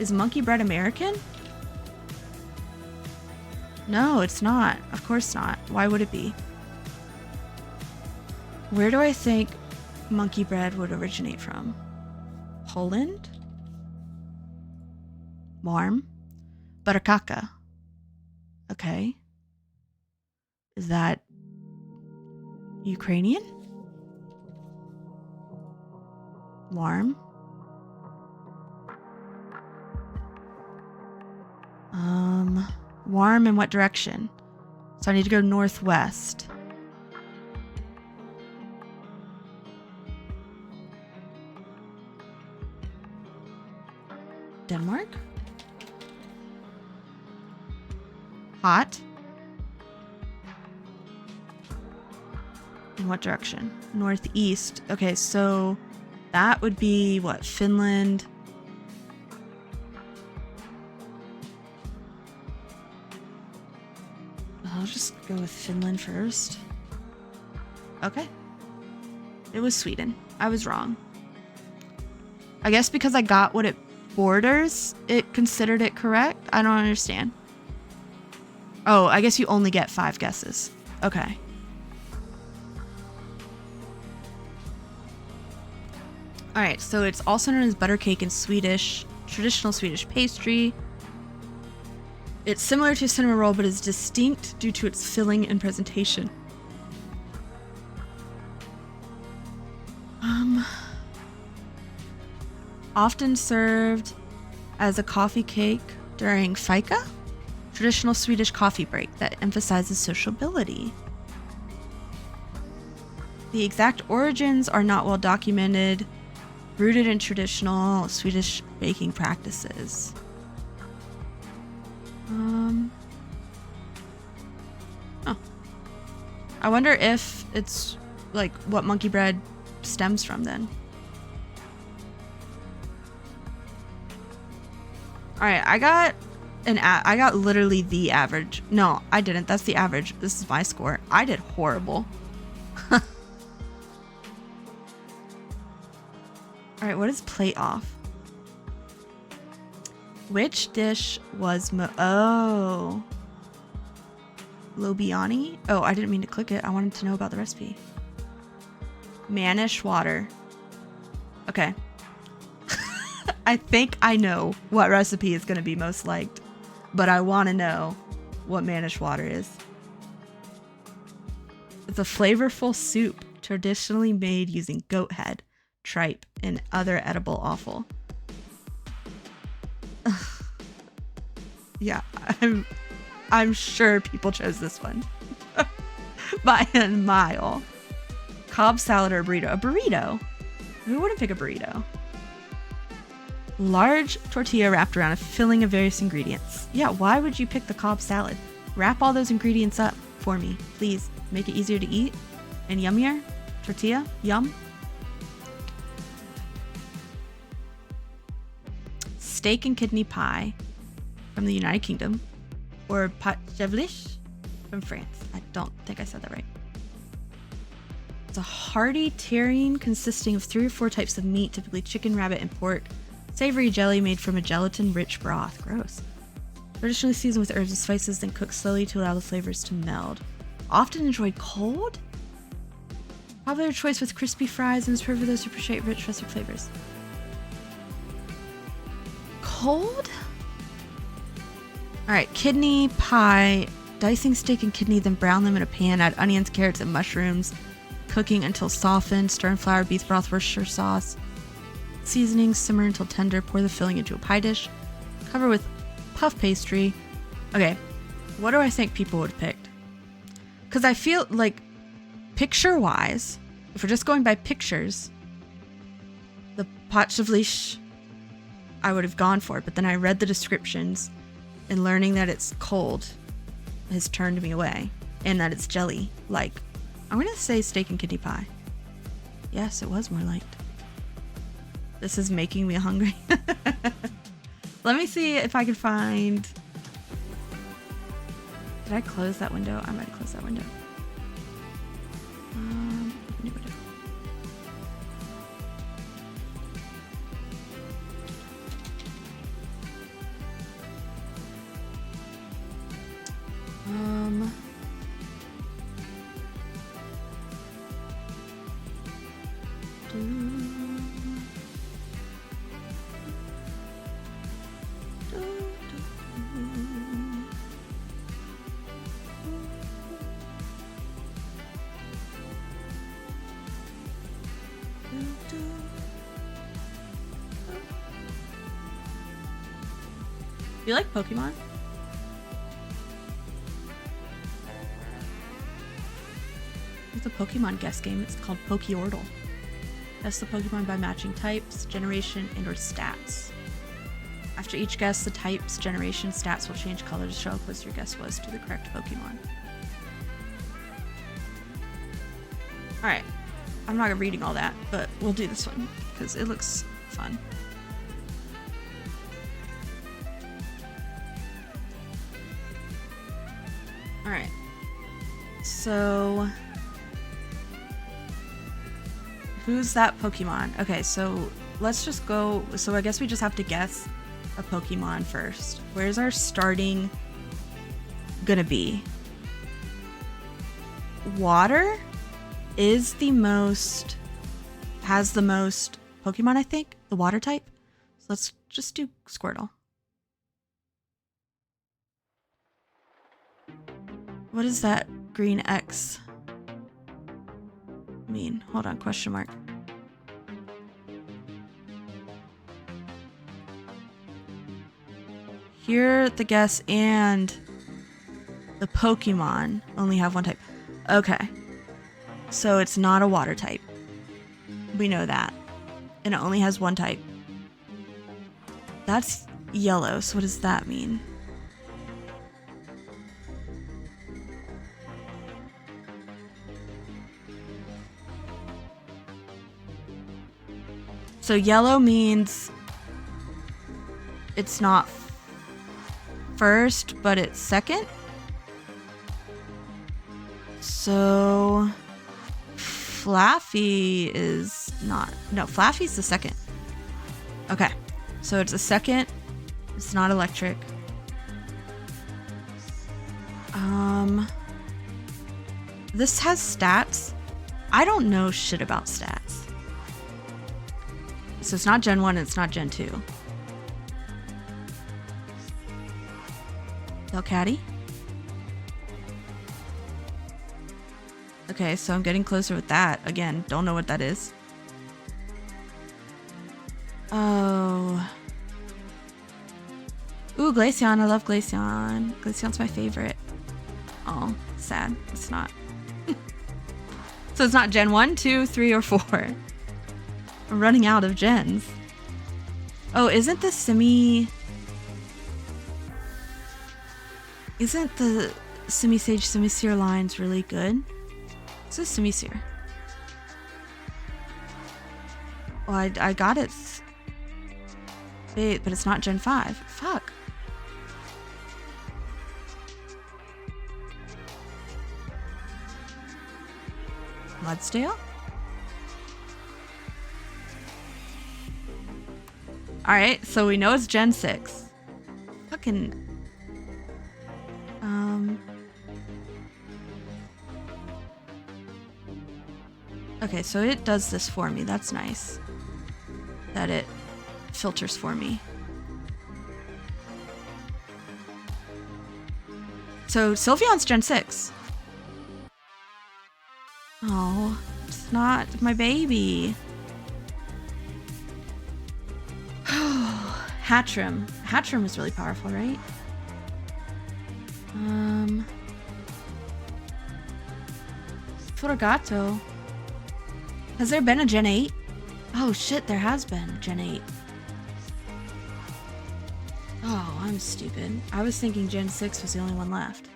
Is monkey bread American? No, it's not. Of course not. Why would it be? Where do I think monkey bread would originate from? Poland? Warm? Butternacca. Okay. Is that Ukrainian? Warm? Warm in what direction? So I need to go northwest. Denmark? Hot? In what direction? Northeast. Okay, so that would be what? Finland. I'll just go with Finland first. Okay. It was Sweden. I was wrong. I guess because I got what it borders, it considered it correct. I don't understand. Oh, I guess you only get 5 guesses. Okay. Alright, so it's also known as butter cake in Swedish, traditional Swedish pastry. It's similar to a cinnamon roll, but is distinct due to its filling and presentation. Often served as a coffee cake during fika, traditional Swedish coffee break that emphasizes sociability. The exact origins are not well documented, rooted in traditional Swedish baking practices. Oh. I wonder if it's like what monkey bread stems from then. All right, I got literally the average. No, I didn't. That's the average. This is my score. I did horrible. All right, what is plate off? Which dish was Lobiani? Oh, I didn't mean to click it. I wanted to know about the recipe. Manish water. Okay. I think I know what recipe is going to be most liked, but I want to know what Manish water is. It's a flavorful soup traditionally made using goat head, tripe, and other edible offal. Yeah, I'm sure people chose this one by a mile. Cobb salad or a burrito? A burrito? Who wouldn't pick a burrito? Large tortilla wrapped around a filling of various ingredients. Yeah, why would you pick the Cobb salad? Wrap all those ingredients up for me, please. Make it easier to eat and yummier. Tortilla, yum. Steak and kidney pie from the United Kingdom, or pâte chevliche from France. I don't think I said that right. It's a hearty terrine consisting of 3 or 4 types of meat, typically chicken, rabbit, and pork. Savory jelly made from a gelatin-rich broth. Gross. Traditionally seasoned with herbs and spices, then cooked slowly to allow the flavors to meld. Often enjoyed cold? Popular choice with crispy fries and is perfect for those who appreciate rich rustic flavors. Cold? Alright, kidney pie. Dicing steak and kidney, then brown them in a pan. Add onions, carrots, and mushrooms. Cooking until softened. Stir in flour, beef broth, Worcestershire sauce. Seasoning, simmer until tender. Pour the filling into a pie dish. Cover with puff pastry. Okay, what do I think people would have picked? Because I feel like, picture-wise, if we're just going by pictures, the pâte chevliche, I would have gone for it. But then I read the descriptions, and learning that it's cold has turned me away. And that it's jelly. Like, I'm going to say steak and kidney pie. Yes, it was more liked. This is making me hungry. Let me see if I can find... Did I close that window? I might have closed that window. New window. Do you like Pokemon? It's a Pokemon guess game. It's called Pokeordle. Guess the Pokemon by matching types, generation, and/or stats. After each guess, the types, generation, stats will change color to show how close your guess was to the correct Pokemon. Alright. I'm not reading all that, but we'll do this one because it looks fun. Alright. So... who's that Pokemon? Okay, so let's just go... so I guess we just have to guess a Pokemon first. Where's our starting gonna be? Water is the most... has the most Pokemon, I think. The water type. So let's just do Squirtle. What does that green X mean? Hold on, question mark. Here, the guess and the Pokemon only have one type. Okay. So it's not a water type. We know that. And it only has one type. That's yellow, so what does that mean? So yellow means it's not first, but it's second. So Flaffy is not. No, Flaffy's the second. Okay. So it's a second. It's not electric. This has stats. I don't know shit about stats. So it's not Gen 1 and it's not Gen 2. Delcatty? Okay, so I'm getting closer with that. Again, don't know what that is. Oh. Ooh, Glaceon. I love Glaceon. Glaceon's my favorite. Oh, sad. It's not. So it's not Gen 1, 2, 3, or 4. I'm running out of gens. Oh, isn't the Simisage Simisear lines really good? This is Simisear. Well, I got it. Wait, but it's not Gen 5. Fuck. Mudsdale? Alright, so we know it's Gen 6. Fucking... Okay, so it does this for me. That's nice. That it filters for me. So Sylveon's Gen 6. Oh, it's not my baby. Hatchrim. Hatchrim is really powerful, right? Furugato. Has there been a Gen 8? Oh shit, there has been Gen 8. Oh, I'm stupid. I was thinking Gen 6 was the only one left.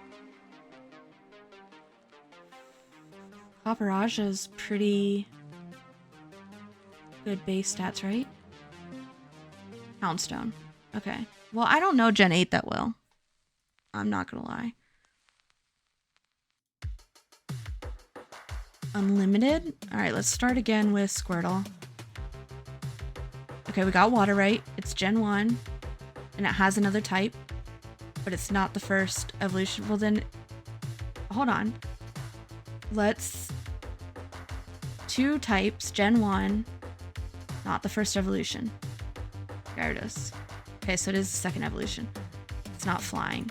Paparaja's pretty good base stats, right? Houndstone. Okay. Well, I don't know Gen 8 that well. I'm not gonna lie. Unlimited? Alright, let's start again with Squirtle. Okay, we got water right. It's Gen 1. And it has another type. But it's not the first evolution. Well then... hold on. Let's... 2 types. Gen 1. Not the first evolution. Gyarados. Okay, so it is the second evolution. It's not flying.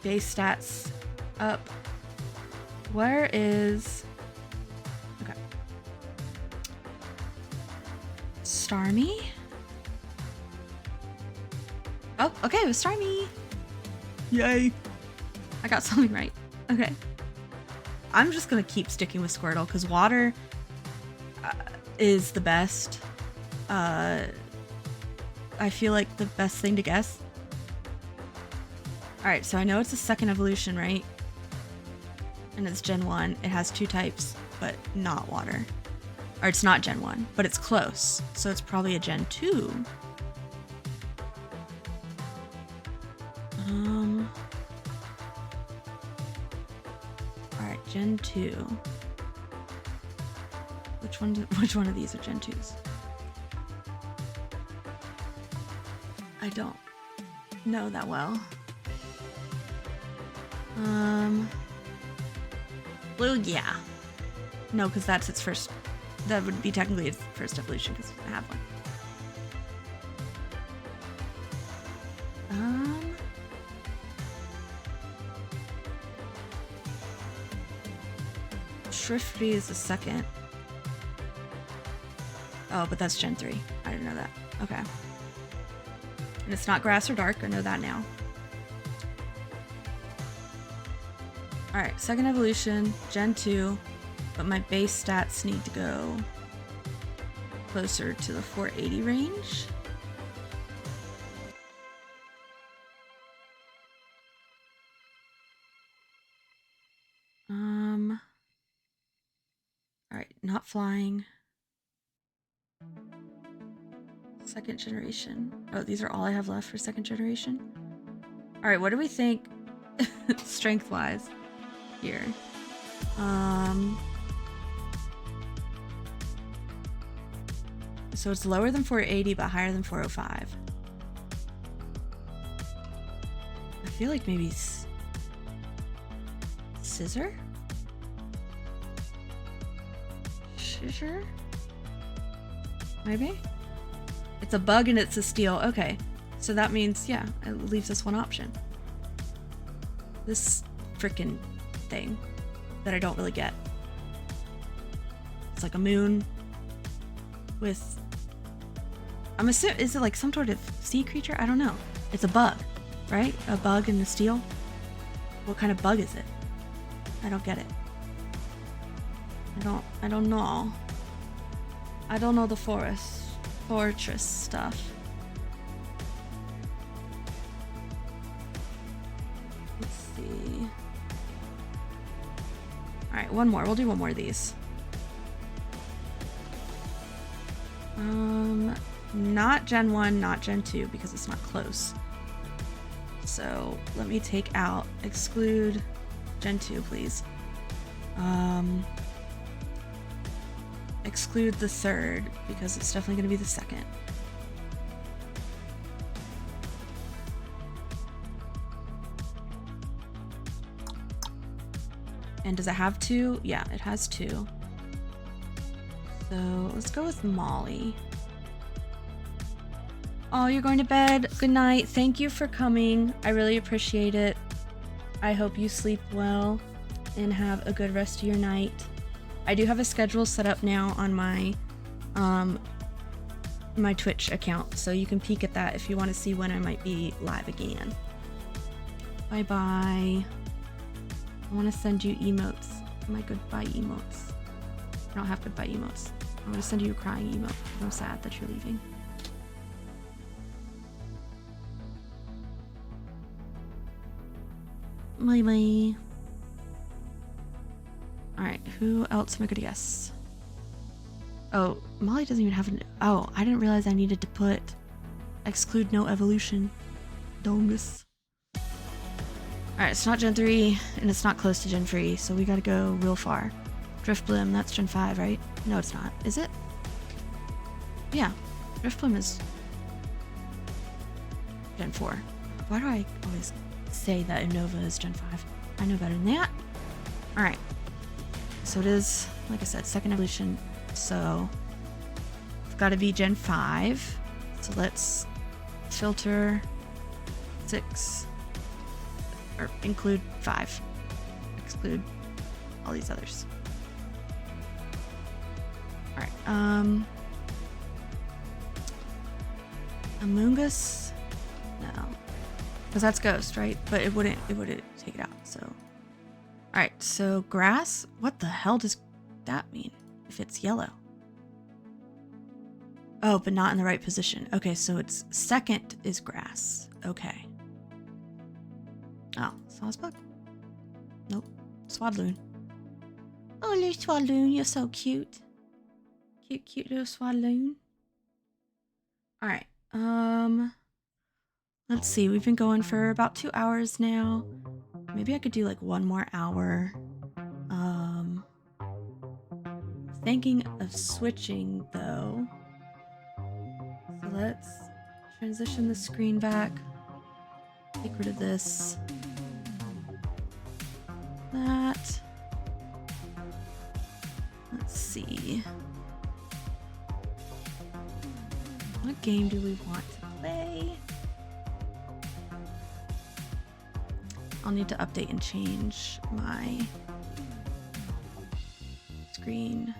Base stats up. Where is... okay. Starmie. Oh, okay, it was Starmie. Yay. I got something right. Okay. I'm just gonna keep sticking with Squirtle because water is the best. I feel like the best thing to guess. Alright, so I know it's a second evolution, right? And it's Gen 1. It has 2 types, but not water. Or it's not Gen 1, but it's close. So it's probably a Gen 2. Alright, Gen 2. Which one of these are Gen 2s? I don't know that well. Blue, yeah. No, because that's its first. That would be technically its first evolution because I have one. Shiftry is the second. Oh, but that's Gen 3. I didn't know that. Okay. And it's not grass or dark. I know that now. Alright, second evolution, Gen 2. But my base stats need to go closer to the 480 range. Alright, not flying. Second generation. Oh, these are all I have left for second generation? Alright, what do we think strength-wise here? So it's lower than 480, but higher than 405. I feel like maybe Scissor? Scissor? Maybe? It's a bug and it's a steel. Okay. So that means, yeah, it leaves us one option. This freaking thing that I don't really get. It's like a moon with... I'm assuming, is it like some sort of sea creature? I don't know. It's a bug, right? A bug and a steel? What kind of bug is it? I don't get it. I don't know. I don't know the fortress stuff. Let's see. Alright, one more. We'll do one more of these. Not Gen 1, not Gen 2, because it's not close. So let me take out, exclude Gen 2, please. Exclude the third, because it's definitely going to be the second. And does it have 2? Yeah, it has 2. So let's go with Molly. Oh, you're going to bed. Good night. Thank you for coming. I really appreciate it. I hope you sleep well and have a good rest of your night. I do have a schedule set up now on my my Twitch account, so you can peek at that if you want to see when I might be live again. Bye bye. I want to send you emotes. My goodbye emotes. I don't have goodbye emotes. I'm going to send you a crying emote. I'm sad that you're leaving. Bye bye. Alright, who else am I gonna guess? Oh, Molly doesn't even have an... Oh, I didn't realize I needed to put exclude no evolution. Dongus. Alright, it's not Gen 3, and it's not close to Gen 3, so we gotta go real far. Driftblim, that's Gen 5, right? No, it's not. Is it? Yeah. Driftblim is Gen 4. Why do I always say that Unova is Gen 5? I know better than that. Alright. So it is, like I said, second evolution. So it's got to be Gen 5. So let's filter 6 or include 5. Exclude all these others. All right. Amoongus? No. Because that's ghost, right? But it wouldn't take it out, so. Alright, so grass? What the hell does that mean if it's yellow? Oh, but not in the right position. Okay, so it's second is grass. Okay. Oh, Sawsbuck? Nope. Swadloon. Oh, little Swadloon, you're so cute. Cute little Swadloon. Alright, let's see, we've been going for about 2 hours now. Maybe I could do like 1 more hour. Thinking of switching though. So let's transition the screen back. Get rid of this. That. Let's see. What game do we want to play? I'll need to update and change my screen.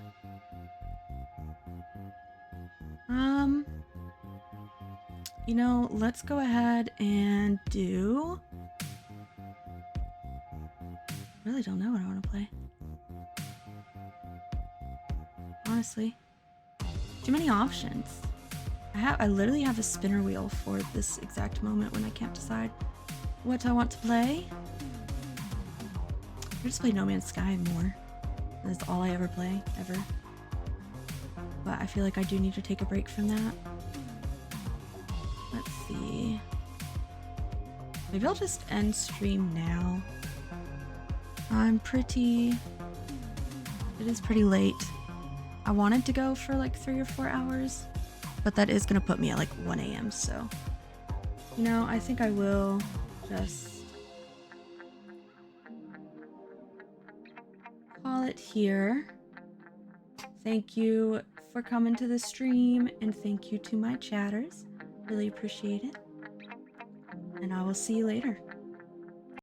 You know, let's go ahead and do... I really don't know what I want to play. Honestly. Too many options. I literally have a spinner wheel for this exact moment when I can't decide what I want to play. I just play No Man's Sky more. That's all I ever play, ever. But I feel like I do need to take a break from that. Let's see. Maybe I'll just end stream now. It is pretty late. I wanted to go for like 3 or 4 hours, but that is gonna put me at like 1 a.m. So, you know, I think I will just call it here. Thank you for coming to the stream, and thank you to my chatters. Really appreciate it. And I will see you later.